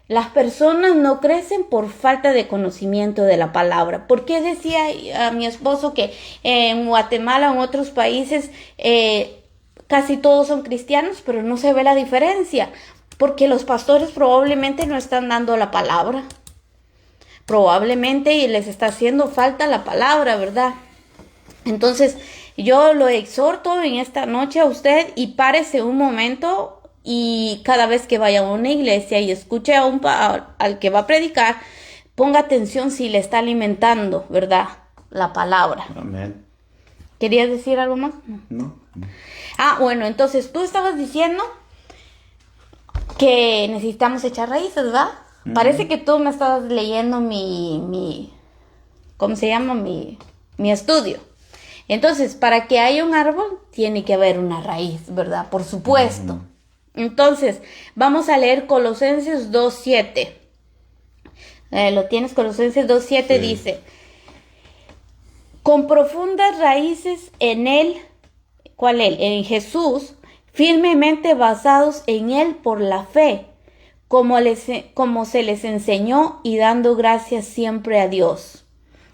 las personas no crecen por falta de conocimiento de la palabra. ¿Por qué decía a mi esposo que en Guatemala o en otros países casi todos son cristianos, pero no se ve la diferencia? Porque los pastores probablemente no están dando la palabra. Probablemente y les está haciendo falta la palabra, ¿verdad? Entonces, yo lo exhorto en esta noche a usted y párese un momento y cada vez que vaya a una iglesia y escuche al que va a predicar, ponga atención si le está alimentando, ¿verdad? La palabra. Amén. ¿Querías decir algo más? No. Bueno, entonces tú estabas diciendo que necesitamos echar raíces, ¿verdad? Parece que tú me estabas leyendo ¿cómo se llama? Mi estudio. Entonces, para que haya un árbol, tiene que haber una raíz, ¿verdad? Por supuesto. Entonces, vamos a leer Colosenses 2:7. ¿Lo tienes? Colosenses 2:7 sí. Dice: con profundas raíces en él, ¿cuál él? En Jesús, firmemente basados en él por la fe, como se les enseñó y dando gracias siempre a Dios.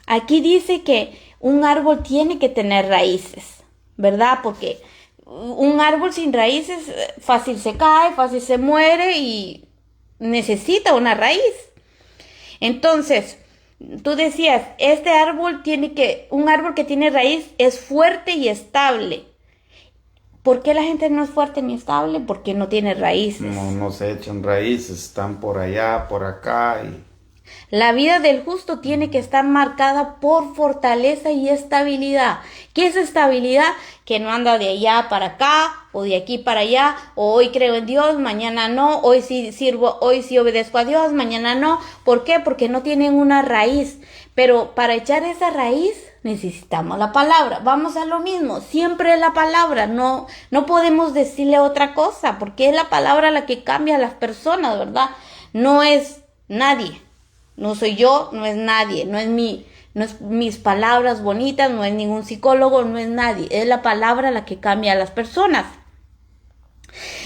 Aquí dice que un árbol tiene que tener raíces, ¿verdad? Porque un árbol sin raíces fácil se cae, fácil se muere y necesita una raíz. Entonces, tú decías, un árbol que tiene raíz es fuerte y estable. ¿Por qué la gente no es fuerte ni estable? Porque no tiene raíces. No se echan raíces, están por allá, por acá y... La vida del justo tiene que estar marcada por fortaleza y estabilidad. ¿Qué es estabilidad? Que no anda de allá para acá o de aquí para allá, o hoy creo en Dios, mañana no, hoy sí sirvo, hoy sí obedezco a Dios, mañana no. ¿Por qué? Porque no tienen una raíz. Pero para echar esa raíz necesitamos la palabra. Vamos a lo mismo, siempre la palabra, no podemos decirle otra cosa, porque es la palabra la que cambia a las personas, ¿verdad? No es nadie, no soy yo, no es nadie, no es mis palabras bonitas, no es ningún psicólogo, no es nadie, es la palabra la que cambia a las personas.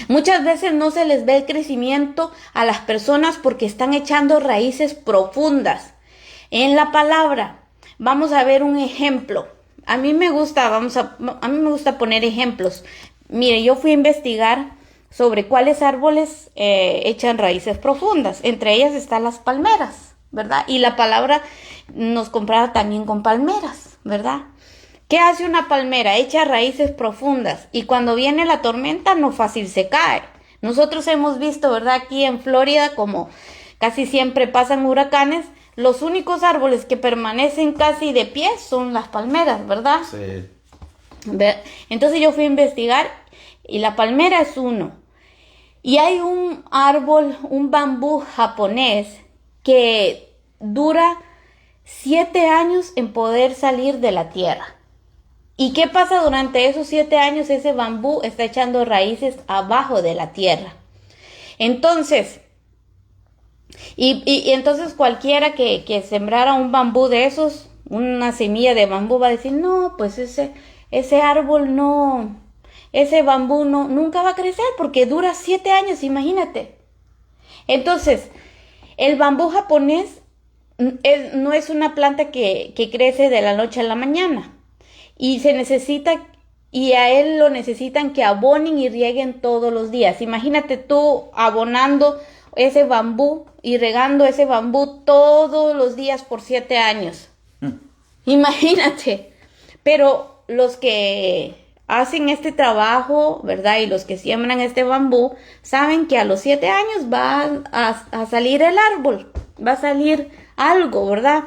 Muchas veces no se les ve el crecimiento a las personas porque están echando raíces profundas en la palabra. Vamos a ver un ejemplo. A mí me gusta poner ejemplos. Mire, yo fui a investigar sobre cuáles árboles echan raíces profundas. Entre ellas están las palmeras, ¿verdad? Y la palabra nos compara también con palmeras, ¿verdad? ¿Qué hace una palmera? Echa raíces profundas y cuando viene la tormenta no fácil se cae. Nosotros hemos visto, ¿verdad? Aquí en Florida, como casi siempre pasan huracanes, los únicos árboles que permanecen casi de pie son las palmeras, ¿verdad? Sí. Entonces yo fui a investigar y la palmera es uno. Y hay un árbol, un bambú japonés que dura 7 años en poder salir de la tierra. ¿Y qué pasa durante esos 7 años? Ese bambú está echando raíces abajo de la tierra. Entonces, entonces cualquiera que sembrara un bambú de esos, una semilla de bambú, va a decir, no, pues ese árbol no, ese bambú no, nunca va a crecer porque dura 7 años, imagínate. Entonces, el bambú japonés no es una planta que crece de la noche a la mañana. Y a él lo necesitan que abonen y rieguen todos los días. Imagínate tú abonando ese bambú y regando ese bambú todos los días por 7 años. Imagínate. Pero los que hacen este trabajo, ¿verdad? Y los que siembran este bambú, saben que a los 7 años va a salir el árbol, va a salir algo, ¿verdad?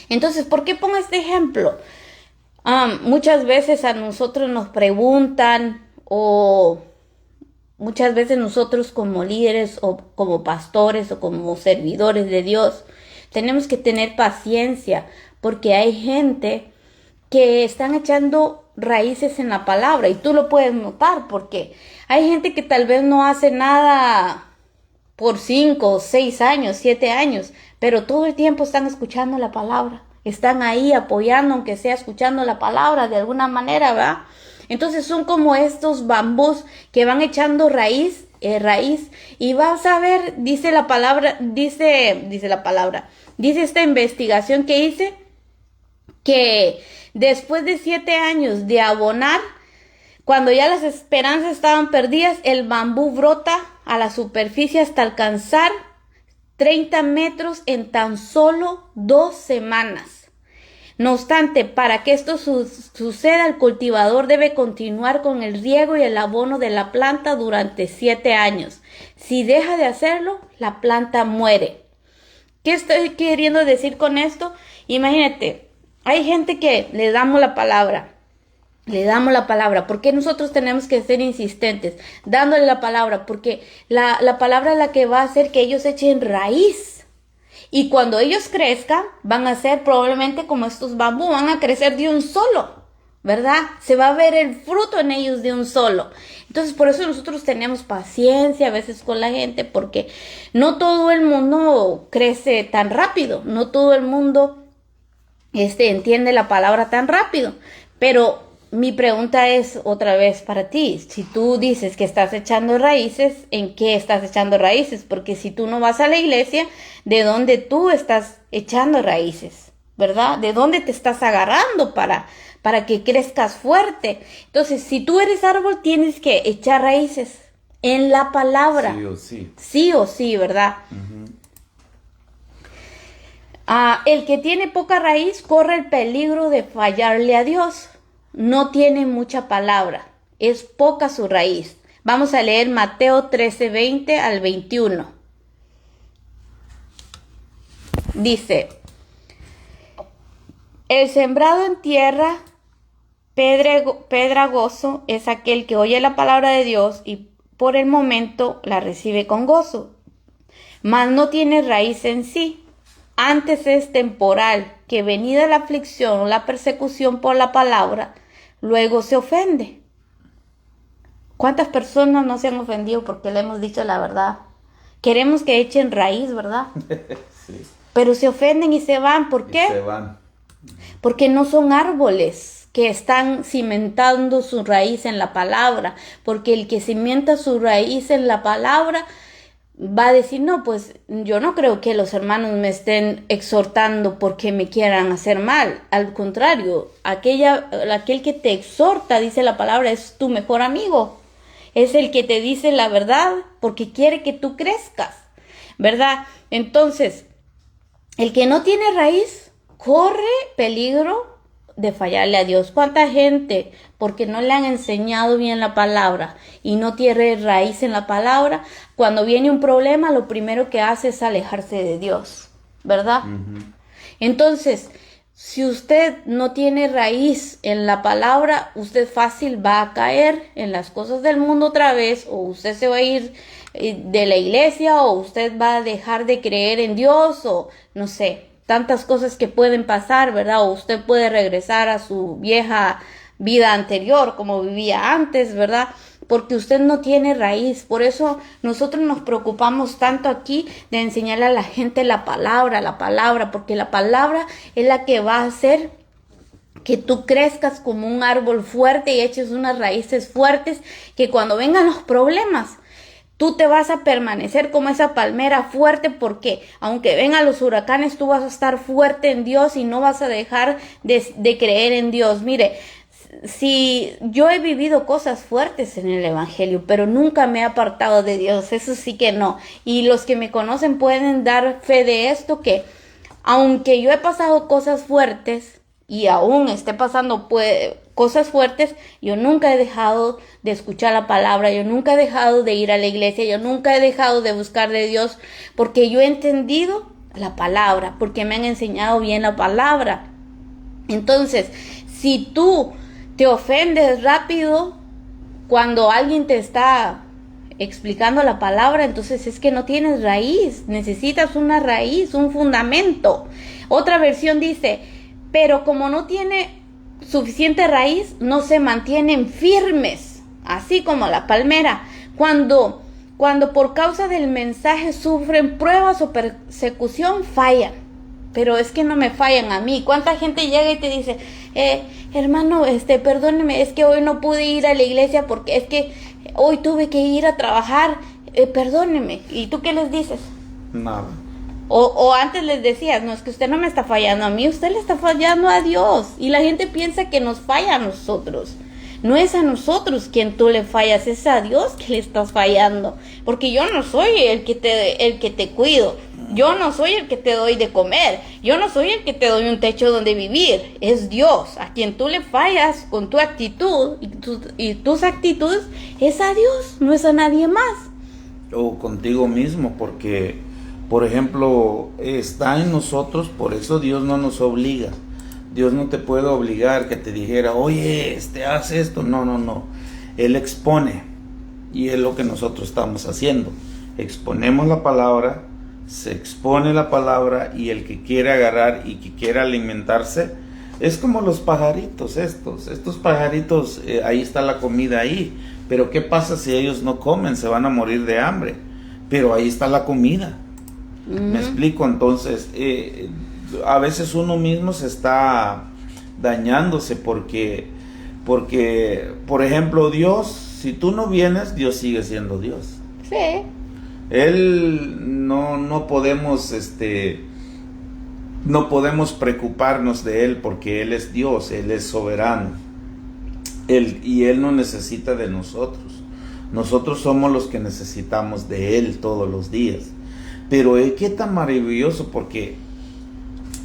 Entonces, ¿por qué pongo este ejemplo? Muchas veces a nosotros nos preguntan o muchas veces nosotros como líderes o como pastores o como servidores de Dios tenemos que tener paciencia porque hay gente que están echando raíces en la palabra y tú lo puedes notar porque hay gente que tal vez no hace nada por 5, 6 años, 7 años, pero todo el tiempo están escuchando la palabra. Están ahí apoyando, aunque sea escuchando la palabra de alguna manera, ¿verdad? Entonces son como estos bambús que van echando raíz, y vas a ver, dice esta investigación que hice, que después de 7 años de abonar, cuando ya las esperanzas estaban perdidas, el bambú brota a la superficie hasta alcanzar 30 metros en tan solo 2 semanas. No obstante, para que esto suceda, el cultivador debe continuar con el riego y el abono de la planta durante 7 años. Si deja de hacerlo, la planta muere. ¿Qué estoy queriendo decir con esto? Imagínate, hay gente que le damos la palabra. ¿Por qué nosotros tenemos que ser insistentes dándole la palabra? Porque la palabra es la que va a hacer que ellos echen raíz. Y cuando ellos crezcan, van a ser probablemente como estos bambú, van a crecer de un solo, ¿verdad? Se va a ver el fruto en ellos de un solo. Entonces, por eso nosotros tenemos paciencia a veces con la gente, porque no todo el mundo crece tan rápido, no todo el mundo entiende la palabra tan rápido, pero mi pregunta es otra vez para ti, si tú dices que estás echando raíces, ¿en qué estás echando raíces? Porque si tú no vas a la iglesia, ¿de dónde tú estás echando raíces? ¿Verdad? ¿De dónde te estás agarrando para que crezcas fuerte? Entonces, si tú eres árbol, tienes que echar raíces en la palabra. Sí o sí. Sí o sí, ¿verdad? Uh-huh. El que tiene poca raíz corre el peligro de fallarle a Dios. No tiene mucha palabra, es poca su raíz. Vamos a leer Mateo 13:20 al 21. Dice, el sembrado en tierra pedregoso es aquel que oye la palabra de Dios y por el momento la recibe con gozo, mas no tiene raíz en sí. antes es temporal, que venida la aflicción o la persecución por la palabra, luego se ofende. ¿Cuántas personas no se han ofendido porque le hemos dicho la verdad? Queremos que echen raíz, ¿verdad? Sí. Pero se ofenden y se van. ¿Por qué? Se van. Porque no son árboles que están cimentando su raíz en la palabra. Porque el que cimienta su raíz en la palabra va a decir, no, pues yo no creo que los hermanos me estén exhortando porque me quieran hacer mal. Al contrario, aquel que te exhorta, dice la palabra, es tu mejor amigo. Es el que te dice la verdad porque quiere que tú crezcas, ¿verdad? Entonces, el que no tiene raíz corre peligro de fallarle a Dios. ¿Cuánta gente, porque no le han enseñado bien la palabra y no tiene raíz en la palabra, cuando viene un problema, lo primero que hace es alejarse de Dios, ¿verdad? Uh-huh. Entonces, si usted no tiene raíz en la palabra, usted fácil va a caer en las cosas del mundo otra vez, o usted se va a ir de la iglesia, o usted va a dejar de creer en Dios, o no sé, tantas cosas que pueden pasar, ¿verdad? O usted puede regresar a su vieja vida anterior, como vivía antes, ¿verdad? Porque usted no tiene raíz. Por eso nosotros nos preocupamos tanto aquí de enseñarle a la gente la palabra, porque la palabra es la que va a hacer que tú crezcas como un árbol fuerte y eches unas raíces fuertes, que cuando vengan los problemas, tú te vas a permanecer como esa palmera fuerte, porque aunque vengan los huracanes, tú vas a estar fuerte en Dios y no vas a dejar de creer en Dios. Mire, si yo he vivido cosas fuertes en el evangelio, pero nunca me he apartado de Dios, eso sí que no. Y los que me conocen pueden dar fe de esto, que aunque yo he pasado cosas fuertes y aún esté pasando cosas fuertes, yo nunca he dejado de escuchar la palabra, yo nunca he dejado de ir a la iglesia, yo nunca he dejado de buscar de Dios, porque yo he entendido la palabra, porque me han enseñado bien la palabra. Entonces, si tú te ofendes rápido cuando alguien te está explicando la palabra, entonces es que no tienes raíz, necesitas una raíz, un fundamento. Otra versión dice, pero como no tiene suficiente raíz, no se mantienen firmes, así como la palmera. Cuando por causa del mensaje sufren pruebas o persecución, fallan. Pero es que no me fallan a mí. ¿Cuánta gente llega y te dice, hermano, perdóneme, es que hoy no pude ir a la iglesia porque es que hoy tuve que ir a trabajar, perdóneme? ¿Y tú qué les dices? Nada. O antes les decías, no, es que usted no me está fallando a mí, usted le está fallando a Dios. Y la gente piensa que nos falla a nosotros. No es a nosotros quien tú le fallas, es a Dios que le estás fallando. Porque yo no soy el que te cuido. Yo no soy el que te doy de comer. Yo no soy el que te doy un techo donde vivir. Es Dios a quien tú le fallas con tu actitud y tus actitudes. Es a Dios, no es a nadie más. O contigo mismo, porque, por ejemplo, está en nosotros, por eso Dios no nos obliga. Dios no te puede obligar que te dijera, oye, haz esto. No. Él expone. Y es lo que nosotros estamos haciendo. Exponemos la palabra, se expone la palabra, y el que quiere agarrar y que quiere alimentarse, es como los pajaritos estos pajaritos, ahí está la comida ahí, pero ¿qué pasa si ellos no comen? Se van a morir de hambre, pero ahí está la comida. ¿Me explico? Entonces, a veces uno mismo se está dañándose porque, por ejemplo, Dios, si tú no vienes, Dios sigue siendo Dios. Sí. Él no podemos no podemos preocuparnos de Él, porque Él es Dios, Él es soberano. Y Él no necesita de nosotros. Nosotros somos los que necesitamos de Él todos los días. Pero qué tan maravilloso, porque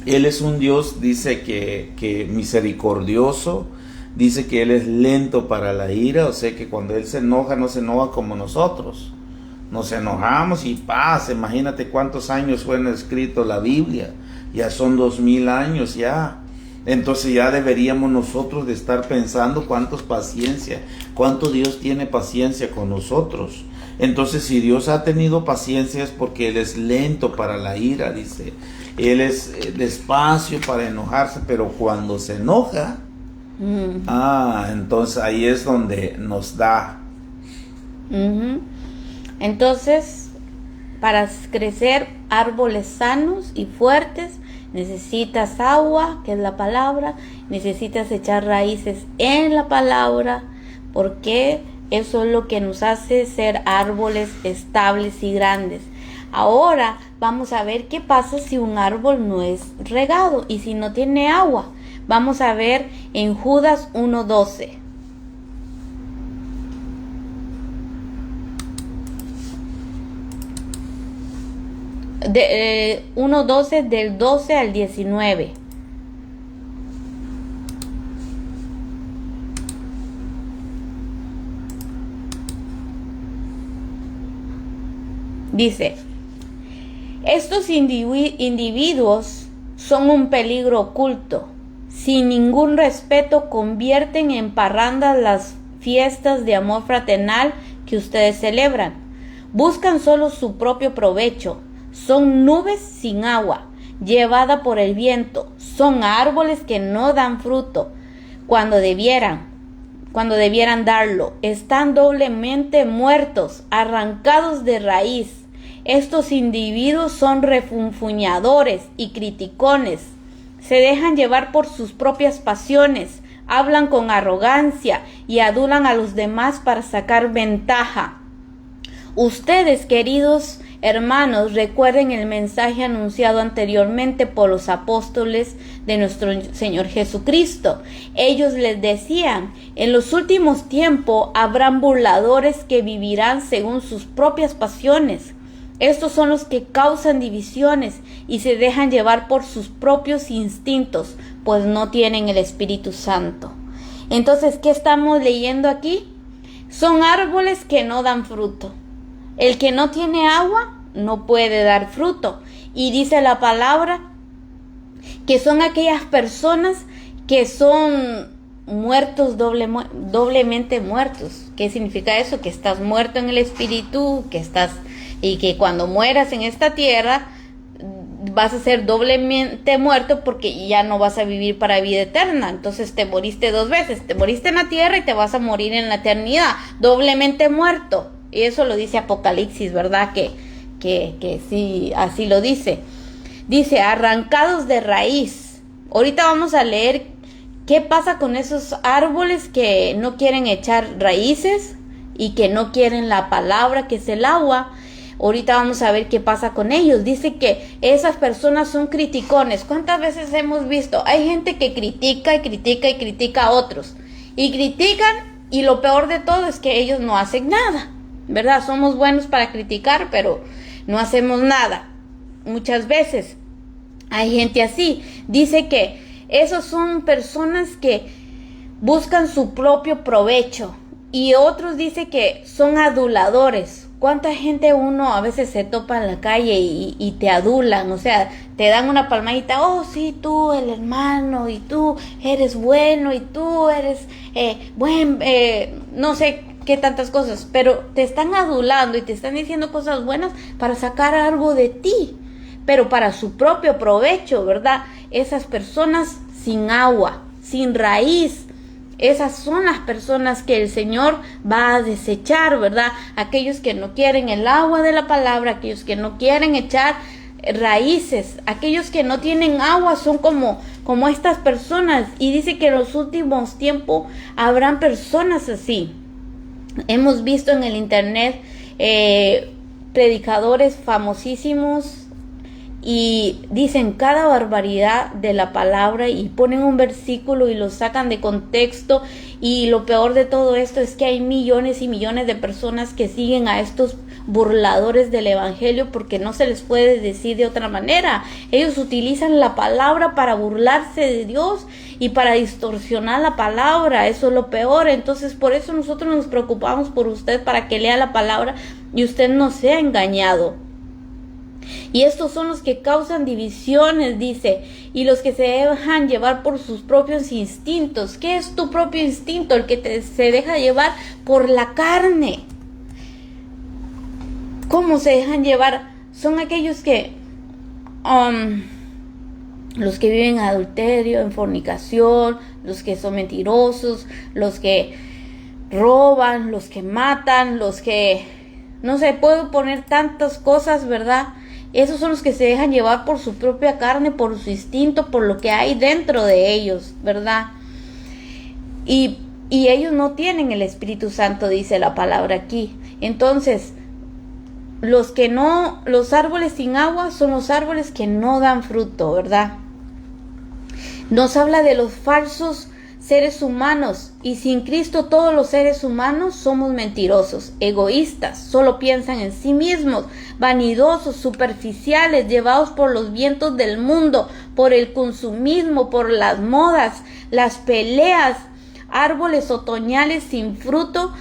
Él es un Dios, dice que misericordioso, dice que Él es lento para la ira, o sea que cuando Él se enoja, no se enoja como nosotros. Nos enojamos y paz. Imagínate cuántos años fue escrito la Biblia, ya son 2000 años ya. Entonces ya deberíamos nosotros de estar pensando cuánto Dios tiene paciencia con nosotros. Entonces, si Dios ha tenido paciencia es porque Él es lento para la ira, dice. Él es despacio para enojarse, pero cuando se enoja, entonces ahí es donde nos da. Entonces, para crecer árboles sanos y fuertes, necesitas agua, que es la palabra, necesitas echar raíces en la palabra, porque eso es lo que nos hace ser árboles estables y grandes. Ahora vamos a ver qué pasa si un árbol no es regado y si no tiene agua. Vamos a ver en Judas 1:12. De 1:12 del 12 al 19. Dice: estos individuos son un peligro oculto. Sin ningún respeto convierten en parrandas las fiestas de amor fraternal que ustedes celebran. Buscan solo su propio provecho. Son nubes sin agua, llevada por el viento. Son árboles que no dan fruto cuando debieran darlo. Están doblemente muertos, arrancados de raíz. Estos individuos son refunfuñadores y criticones. Se dejan llevar por sus propias pasiones, hablan con arrogancia y adulan a los demás para sacar ventaja. Ustedes, queridos hermanos, recuerden el mensaje anunciado anteriormente por los apóstoles de nuestro Señor Jesucristo. Ellos les decían: en los últimos tiempos habrán burladores que vivirán según sus propias pasiones. Estos son los que causan divisiones y se dejan llevar por sus propios instintos, pues no tienen el Espíritu Santo. Entonces, ¿qué estamos leyendo aquí? Son árboles que no dan fruto. El que no tiene agua no puede dar fruto. Y dice la palabra que son aquellas personas que son muertos, doblemente muertos. ¿Qué significa eso? Que estás muerto en el espíritu, y que cuando mueras en esta tierra vas a ser doblemente muerto, porque ya no vas a vivir para vida eterna. Entonces te moriste dos veces, te moriste en la tierra y te vas a morir en la eternidad, doblemente muerto. Y eso lo dice Apocalipsis, ¿verdad? Que sí, así lo dice. Dice: arrancados de raíz. Ahorita vamos a leer qué pasa con esos árboles que no quieren echar raíces y que no quieren la palabra, que es el agua. Ahorita vamos a ver qué pasa con ellos. Dice que esas personas son criticones. ¿Cuántas veces hemos visto? Hay gente que critica y critica y critica a otros. Y critican, y lo peor de todo es que ellos no hacen nada, ¿verdad? Somos buenos para criticar, pero no hacemos nada. Muchas veces hay gente así. Dice que esos son personas que buscan su propio provecho. Y otros dice que son aduladores. ¿Cuánta gente uno a veces se topa en la calle y te adulan? O sea, te dan una palmadita: oh sí, tú el hermano, y tú eres bueno, y tú eres no sé qué tantas cosas, pero te están adulando y te están diciendo cosas buenas para sacar algo de ti, pero para su propio provecho, ¿verdad? Esas personas sin agua, sin raíz, esas son las personas que el Señor va a desechar, ¿verdad? Aquellos que no quieren el agua de la palabra, aquellos que no quieren echar raíces, aquellos que no tienen agua son como estas personas. Y dice que en los últimos tiempos habrán personas así. Hemos visto en el internet predicadores famosísimos y dicen cada barbaridad de la palabra y ponen un versículo y lo sacan de contexto, y lo peor de todo esto es que hay millones y millones de personas que siguen a estos burladores del evangelio, porque no se les puede decir de otra manera. Ellos utilizan la palabra para burlarse de Dios y para distorsionar la palabra. Eso es lo peor. Entonces por eso nosotros nos preocupamos por usted, para que lea la palabra y usted no sea engañado. Y estos son los que causan divisiones, dice, y los que se dejan llevar por sus propios instintos. ¿Qué es tu propio instinto? El que se deja llevar por la carne. ¿Cómo se dejan llevar? Son aquellos que los que viven en adulterio, en fornicación, los que son mentirosos, los que roban, los que matan, los que, no sé, puedo poner tantas cosas, ¿verdad? Esos son los que se dejan llevar por su propia carne, por su instinto, por lo que hay dentro de ellos, ¿verdad? Y ellos no tienen el Espíritu Santo, dice la palabra aquí. Entonces, los árboles sin agua son los árboles que no dan fruto, ¿verdad? Nos habla de los falsos seres humanos, y sin Cristo todos los seres humanos somos mentirosos, egoístas, solo piensan en sí mismos, vanidosos, superficiales, llevados por los vientos del mundo, por el consumismo, por las modas, las peleas, árboles otoñales sin fruto,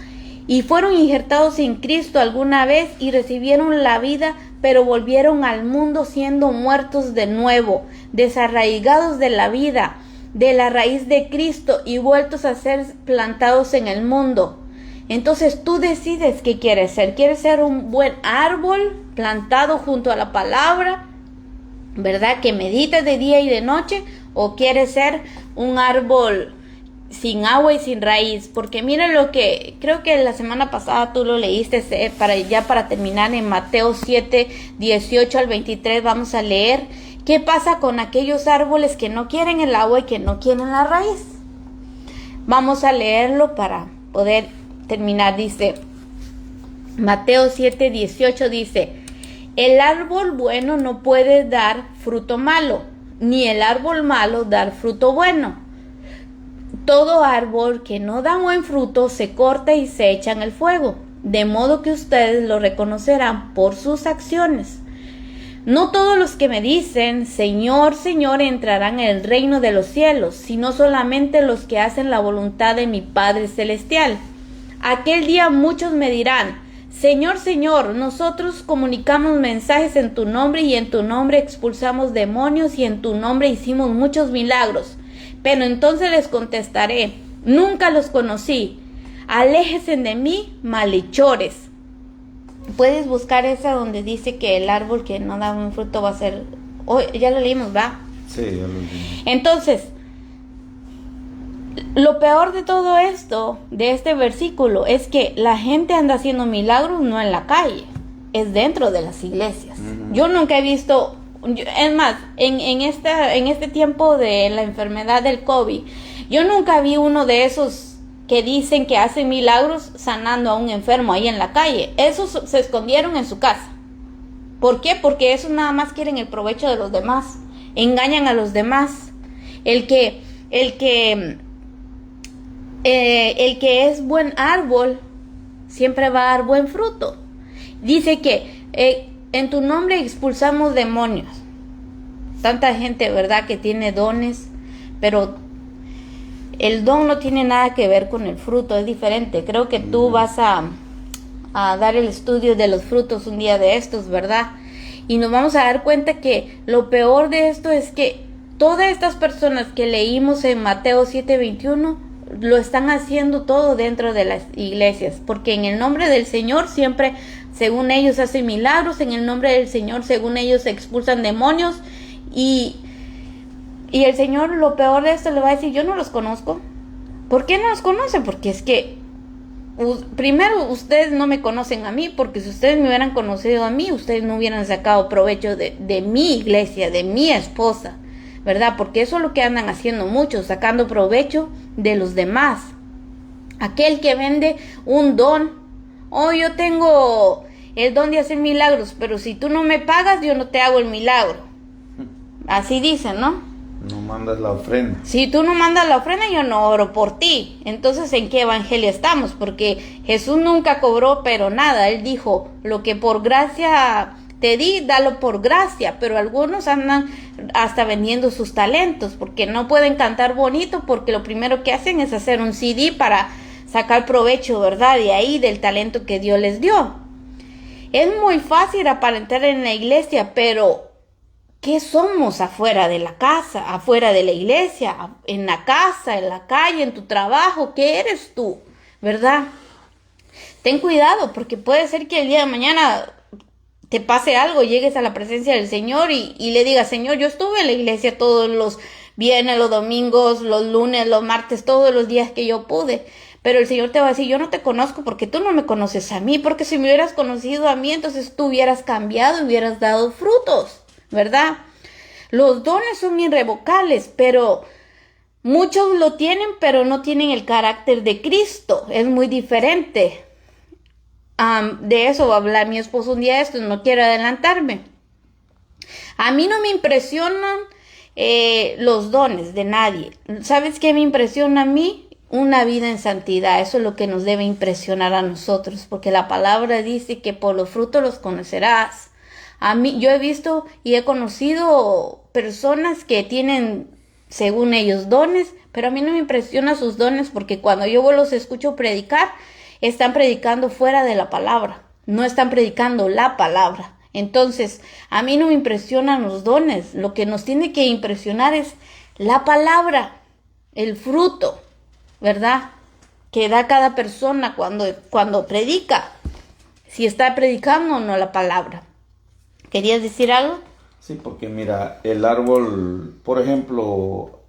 y fueron injertados en Cristo alguna vez y recibieron la vida, pero volvieron al mundo siendo muertos de nuevo, desarraigados de la vida, de la raíz de Cristo, y vueltos a ser plantados en el mundo. Entonces tú decides qué quieres ser. ¿Quieres ser un buen árbol plantado junto a la palabra, verdad, que meditas de día y de noche? ¿O quieres ser un árbol sin agua y sin raíz? Porque miren lo que creo que la semana pasada tú lo leíste, para terminar, en Mateo 7, 18 al 23 vamos a leer qué pasa con aquellos árboles que no quieren el agua y que no quieren la raíz. Vamos a leerlo para poder terminar. Dice Mateo 7, 18, dice: el árbol bueno no puede dar fruto malo, ni el árbol malo dar fruto bueno. Todo árbol que no da buen fruto se corta y se echa en el fuego, de modo que ustedes lo reconocerán por sus acciones. No todos los que me dicen, Señor, Señor, entrarán en el reino de los cielos, sino solamente los que hacen la voluntad de mi Padre Celestial. Aquel día muchos me dirán, Señor, Señor, nosotros comunicamos mensajes en tu nombre, y en tu nombre expulsamos demonios, y en tu nombre hicimos muchos milagros. Pero entonces les contestaré, nunca los conocí, aléjense de mí, malhechores. Puedes buscar esa donde dice que el árbol que no da un fruto va a ser... Oh, ya lo leímos, ¿va? Sí, ya lo leímos. Entonces, lo peor de todo esto, de este versículo, es que la gente anda haciendo milagros no en la calle, es dentro de las iglesias. Yo nunca he visto... Es más, en este tiempo de la enfermedad del COVID, yo nunca vi uno de esos que dicen que hacen milagros sanando a un enfermo ahí en la calle. Esos se escondieron en su casa. ¿Por qué? Porque esos nada más quieren el provecho de los demás, engañan a los demás. El que es buen árbol siempre va a dar buen fruto. Dice que en tu nombre expulsamos demonios. Tanta gente, ¿verdad?, que tiene dones, pero el don no tiene nada que ver con el fruto, es diferente. Creo que tú vas a dar el estudio de los frutos un día de estos, ¿verdad? Y nos vamos a dar cuenta que lo peor de esto es que todas estas personas que leímos en Mateo 7:21 lo están haciendo todo dentro de las iglesias, porque en el nombre del Señor siempre, según ellos, hacen milagros, en el nombre del Señor, según ellos, expulsan demonios, y el Señor, lo peor de esto, le va a decir, yo no los conozco. ¿Por qué no los conocen? Porque es que primero, ustedes no me conocen a mí, porque si ustedes me hubieran conocido a mí, ustedes no hubieran sacado provecho de mi iglesia, de mi esposa, ¿verdad? Porque eso es lo que andan haciendo muchos, sacando provecho de los demás. Aquel que vende un don, yo tengo el don de hacer milagros, pero si tú no me pagas, yo no te hago el milagro. Así dicen, ¿no? No mandas la ofrenda. Si tú no mandas la ofrenda, yo no oro por ti. Entonces, ¿en qué evangelio estamos? Porque Jesús nunca cobró, pero nada. Él dijo, lo que por gracia te di, dalo por gracia. Pero algunos andan hasta vendiendo sus talentos, porque no pueden cantar bonito, porque lo primero que hacen es hacer un CD para sacar provecho, ¿verdad? De ahí, del talento que Dios les dio. Es muy fácil aparentar en la iglesia, pero ¿qué somos afuera de la casa, afuera de la iglesia, en la casa, en la calle, en tu trabajo? ¿Qué eres tú? ¿Verdad? Ten cuidado, porque puede ser que el día de mañana te pase algo, llegues a la presencia del Señor y le digas, Señor, yo estuve en la iglesia todos los viernes, los domingos, los lunes, los martes, todos los días que yo pude. Pero el Señor te va a decir, yo no te conozco porque tú no me conoces a mí, porque si me hubieras conocido a mí, entonces tú hubieras cambiado y hubieras dado frutos, ¿verdad? Los dones son irrevocables, pero muchos lo tienen, pero no tienen el carácter de Cristo. Es muy diferente. De eso va a hablar mi esposo un día de esto, no quiero adelantarme. A mí no me impresionan los dones de nadie. ¿Sabes qué me impresiona a mí? Una vida en santidad. Eso es lo que nos debe impresionar a nosotros, porque la palabra dice que por los frutos los conocerás. A mí, yo he visto y he conocido personas que tienen, según ellos, dones, pero a mí no me impresiona sus dones, porque cuando yo los escucho predicar, están predicando fuera de la palabra, no están predicando la palabra. Entonces, a mí no me impresionan los dones, lo que nos tiene que impresionar es la palabra, el fruto, ¿verdad? Que da cada persona cuando predica, si está predicando o no la palabra. ¿Querías decir algo? Sí, porque mira, el árbol, por ejemplo,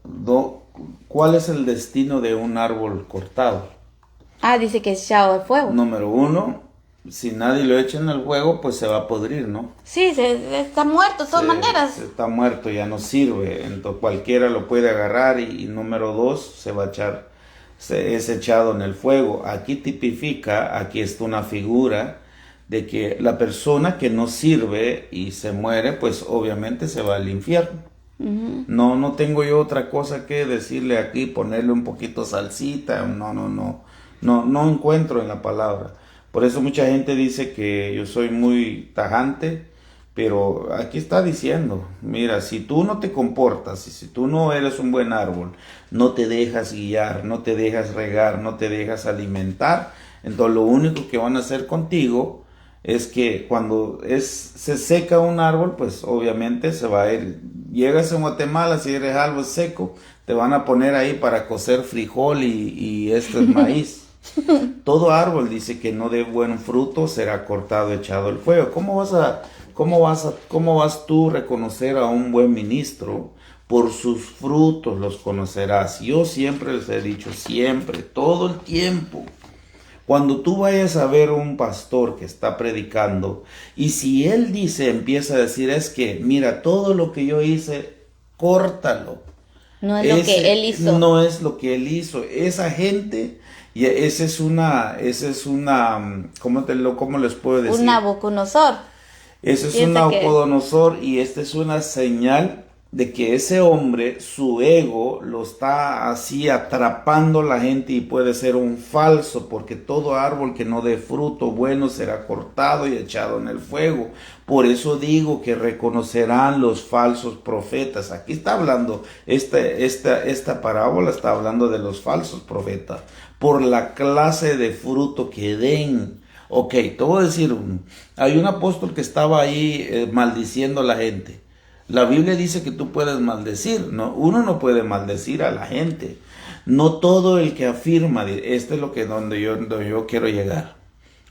¿cuál es el destino de un árbol cortado? Dice que es echado al fuego. Número uno, si nadie lo echa en el fuego, pues se va a podrir, ¿no? Sí, está muerto de todas maneras. Está muerto, ya no sirve, entonces cualquiera lo puede agarrar y número dos, se va a echar, es echado en el fuego. Aquí tipifica, aquí está una figura de que la persona que no sirve y se muere, pues obviamente se va al infierno. No tengo yo otra cosa que decirle aquí, ponerle un poquito salsita, no encuentro en la palabra. Por eso mucha gente dice que yo soy muy tajante, pero aquí está diciendo, mira, si tú no te comportas y si tú no eres un buen árbol, no te dejas guiar, no te dejas regar, no te dejas alimentar, entonces lo único que van a hacer contigo es que cuando se seca un árbol, pues obviamente se va a ir. Llegas a Guatemala, si eres árbol seco, te van a poner ahí para cocer frijol y este es maíz. Todo árbol dice que no dé buen fruto será cortado, echado al fuego. ¿Cómo vas tú a reconocer a un buen ministro? Por sus frutos los conocerás. Yo siempre les he dicho, siempre, todo el tiempo. Cuando tú vayas a ver un pastor que está predicando y si él empieza a decir es que, mira, todo lo que yo hice, córtalo. No es lo que él hizo. No es lo que él hizo. Esa gente, y esa es una, ¿cómo les puedo decir? Un Nabucodonosor. Ese es un Nabucodonosor y esta es una señal de que ese hombre, su ego, lo está así atrapando la gente y puede ser un falso, porque todo árbol que no dé fruto bueno será cortado y echado en el fuego. Por eso digo que reconocerán los falsos profetas. Aquí está hablando, esta parábola está hablando de los falsos profetas, por la clase de fruto que den. Ok, te voy a decir, hay un apóstol que estaba ahí maldiciendo a la gente. La Biblia dice que tú puedes maldecir, ¿no? Uno no puede maldecir a la gente. No todo el que afirma, este es donde yo quiero llegar.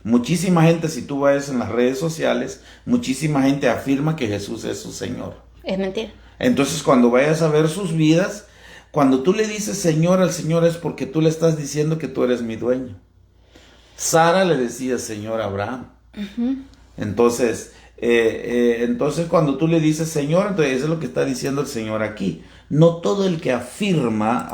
Muchísima gente, si tú vas en las redes sociales, muchísima gente afirma que Jesús es su Señor. Es mentira. Entonces, cuando vayas a ver sus vidas, cuando tú le dices Señor al Señor es porque tú le estás diciendo que tú eres mi dueño. Sara le decía Señor a Abraham. Entonces cuando tú le dices Señor, entonces eso es lo que está diciendo el Señor aquí. No todo el que afirma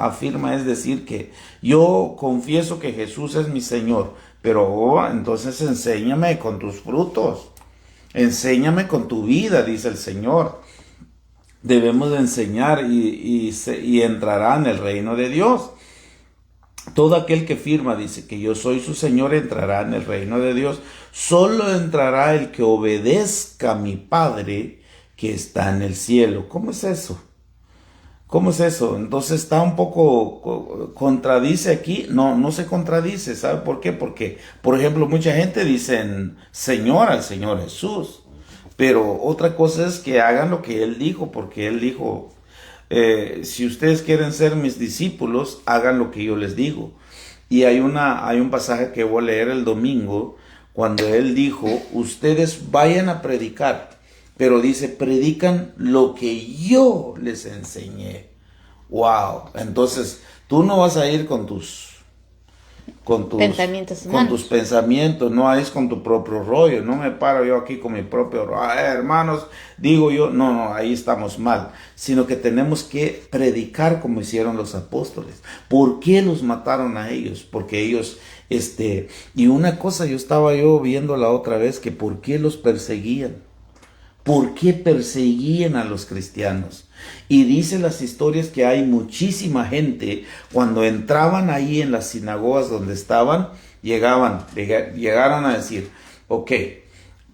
es decir que yo confieso que Jesús es mi Señor, pero entonces enséñame con tus frutos, enséñame con tu vida, dice el Señor. Debemos de enseñar y entrará en el reino de Dios. Todo aquel que firma, dice que yo soy su Señor, entrará en el reino de Dios. Solo entrará el que obedezca a mi Padre que está en el cielo. ¿Cómo es eso? ¿Cómo es eso? Entonces está un poco, contradice aquí. No se contradice. ¿Sabe por qué? Porque, por ejemplo, mucha gente dice Señor al Señor Jesús. Pero otra cosa es que hagan lo que Él dijo, porque Él dijo, si ustedes quieren ser mis discípulos, hagan lo que yo les digo. Y hay un pasaje que voy a leer el domingo, cuando él dijo, ustedes vayan a predicar, pero dice, predican lo que yo les enseñé. Wow, entonces tú no vas a ir con tus Pensamientos con humanos. tus pensamientos, no es con tu propio rollo. No me paro yo aquí con mi propio rollo. Hermanos, digo yo, no, ahí estamos mal. Sino que tenemos que predicar como hicieron los apóstoles. ¿Por qué los mataron a ellos? Porque ellos, y una cosa yo estaba viendo la otra vez, que por qué los perseguían. ¿Por qué perseguían a los cristianos? Y dice las historias que hay muchísima gente, cuando entraban ahí en las sinagogas donde estaban, llegaron a decir, ok,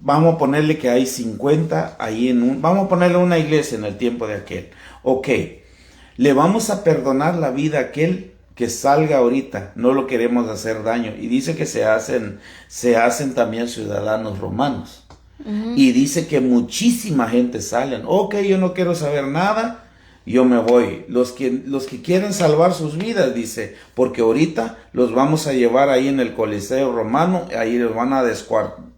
vamos a ponerle que hay 50 ahí vamos a ponerle una iglesia en el tiempo de aquel. Ok, le vamos a perdonar la vida a aquel que salga ahorita, no lo queremos hacer daño. Y dice que se hacen también ciudadanos romanos. Y dice que muchísima gente salen. Ok, yo no quiero saber nada, yo me voy. Los que quieren salvar sus vidas, dice, porque ahorita los vamos a llevar ahí en el Coliseo Romano, ahí los van a descuartizar.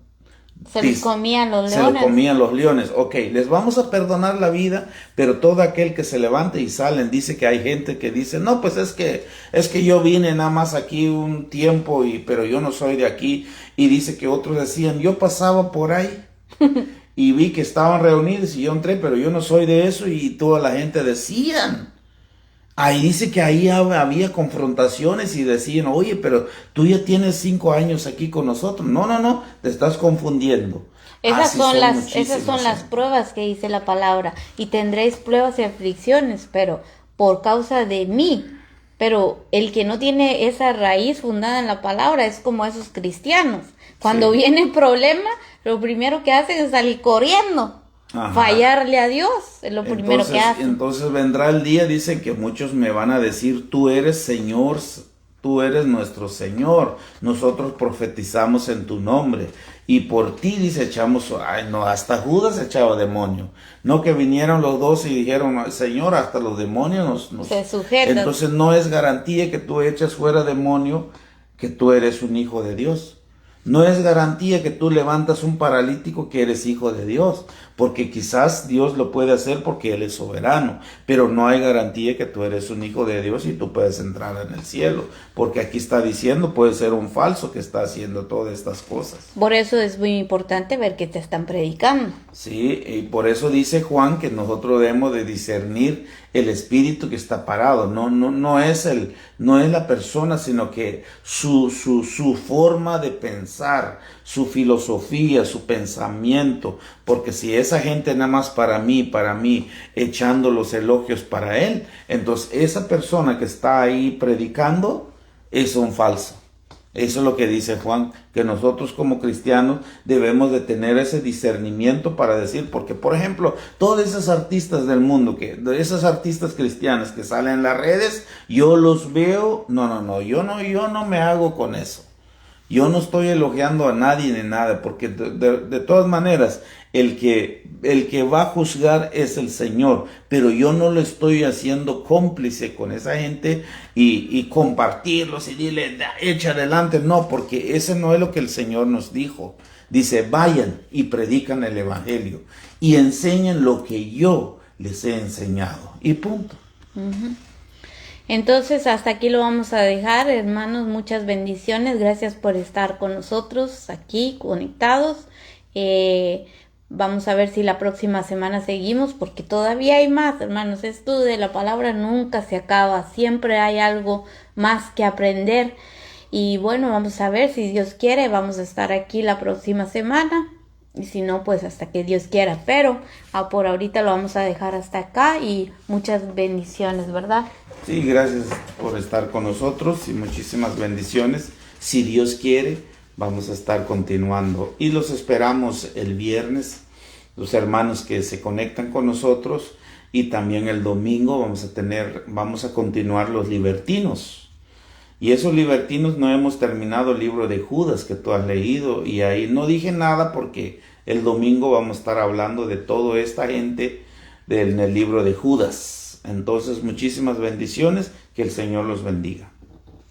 Se los comían los Se leones. lo comían los leones. Ok, les vamos a perdonar la vida, pero todo aquel que se levante y salen, dice que hay gente que dice, no, pues es que yo vine nada más aquí un tiempo, pero yo no soy de aquí. Y dice que otros decían, yo pasaba por ahí y vi que estaban reunidos y yo entré, pero yo no soy de eso, y toda la gente decían. Ahí dice que ahí había confrontaciones y decían, oye, pero tú ya tienes 5 años aquí con nosotros. No, te estás confundiendo. Esas son las pruebas que dice la palabra. Y tendréis pruebas y aflicciones, pero por causa de mí. Pero el que no tiene esa raíz fundada en la palabra es como esos cristianos. Cuando viene el problema, lo primero que hacen es salir corriendo. Ajá. Fallarle a Dios es lo primero que hacen. Entonces vendrá el día, dicen que muchos me van a decir, tú eres Señor, tú eres nuestro Señor, nosotros profetizamos en tu nombre, y por ti, dice, echamos, hasta Judas echaba demonio. No que vinieron los dos y dijeron, Señor, hasta los demonios nos se sujetan. Entonces no es garantía que tú eches fuera demonio, que tú eres un hijo de Dios. No es garantía que tú levantas un paralítico que eres hijo de Dios, porque quizás Dios lo puede hacer porque Él es soberano, pero no hay garantía que tú eres un hijo de Dios y tú puedes entrar en el cielo, porque aquí está diciendo, puede ser un falso que está haciendo todas estas cosas. Por eso es muy importante ver que te están predicando. Sí, y por eso dice Juan que nosotros debemos de discernir el espíritu que está parado. No es la persona, sino que su forma de pensar, su filosofía, su pensamiento. Porque si esa gente nada más para mí, echando los elogios para él, entonces esa persona que está ahí predicando es un falso. Eso es lo que dice Juan, que nosotros como cristianos debemos de tener ese discernimiento para decir, porque por ejemplo, todos esos artistas del mundo, esas artistas cristianas que salen en las redes, yo los veo, yo no me hago con eso. Yo no estoy elogiando a nadie ni nada, porque de todas maneras, el que va a juzgar es el Señor, pero yo no lo estoy haciendo cómplice con esa gente y compartirlos y dile, echa adelante, no, porque ese no es lo que el Señor nos dijo. Dice, vayan y predican el Evangelio y enseñen lo que yo les he enseñado, y punto. Uh-huh. Entonces hasta aquí lo vamos a dejar, hermanos, muchas bendiciones, gracias por estar con nosotros aquí conectados. Vamos a ver si la próxima semana seguimos, porque todavía hay más, hermanos. Esto de la palabra nunca se acaba, siempre hay algo más que aprender. Y bueno, vamos a ver si Dios quiere, vamos a estar aquí la próxima semana. Y si no, pues hasta que Dios quiera. Pero por ahorita lo vamos a dejar hasta acá y muchas bendiciones, ¿verdad? Sí, gracias por estar con nosotros y muchísimas bendiciones. Si Dios quiere, vamos a estar continuando. Y los esperamos el viernes, los hermanos que se conectan con nosotros. Y también el domingo vamos a continuar los libertinos. Y esos libertinos no hemos terminado el libro de Judas que tú has leído. Y ahí no dije nada porque el domingo vamos a estar hablando de toda esta gente en el libro de Judas. Entonces, muchísimas bendiciones. Que el Señor los bendiga.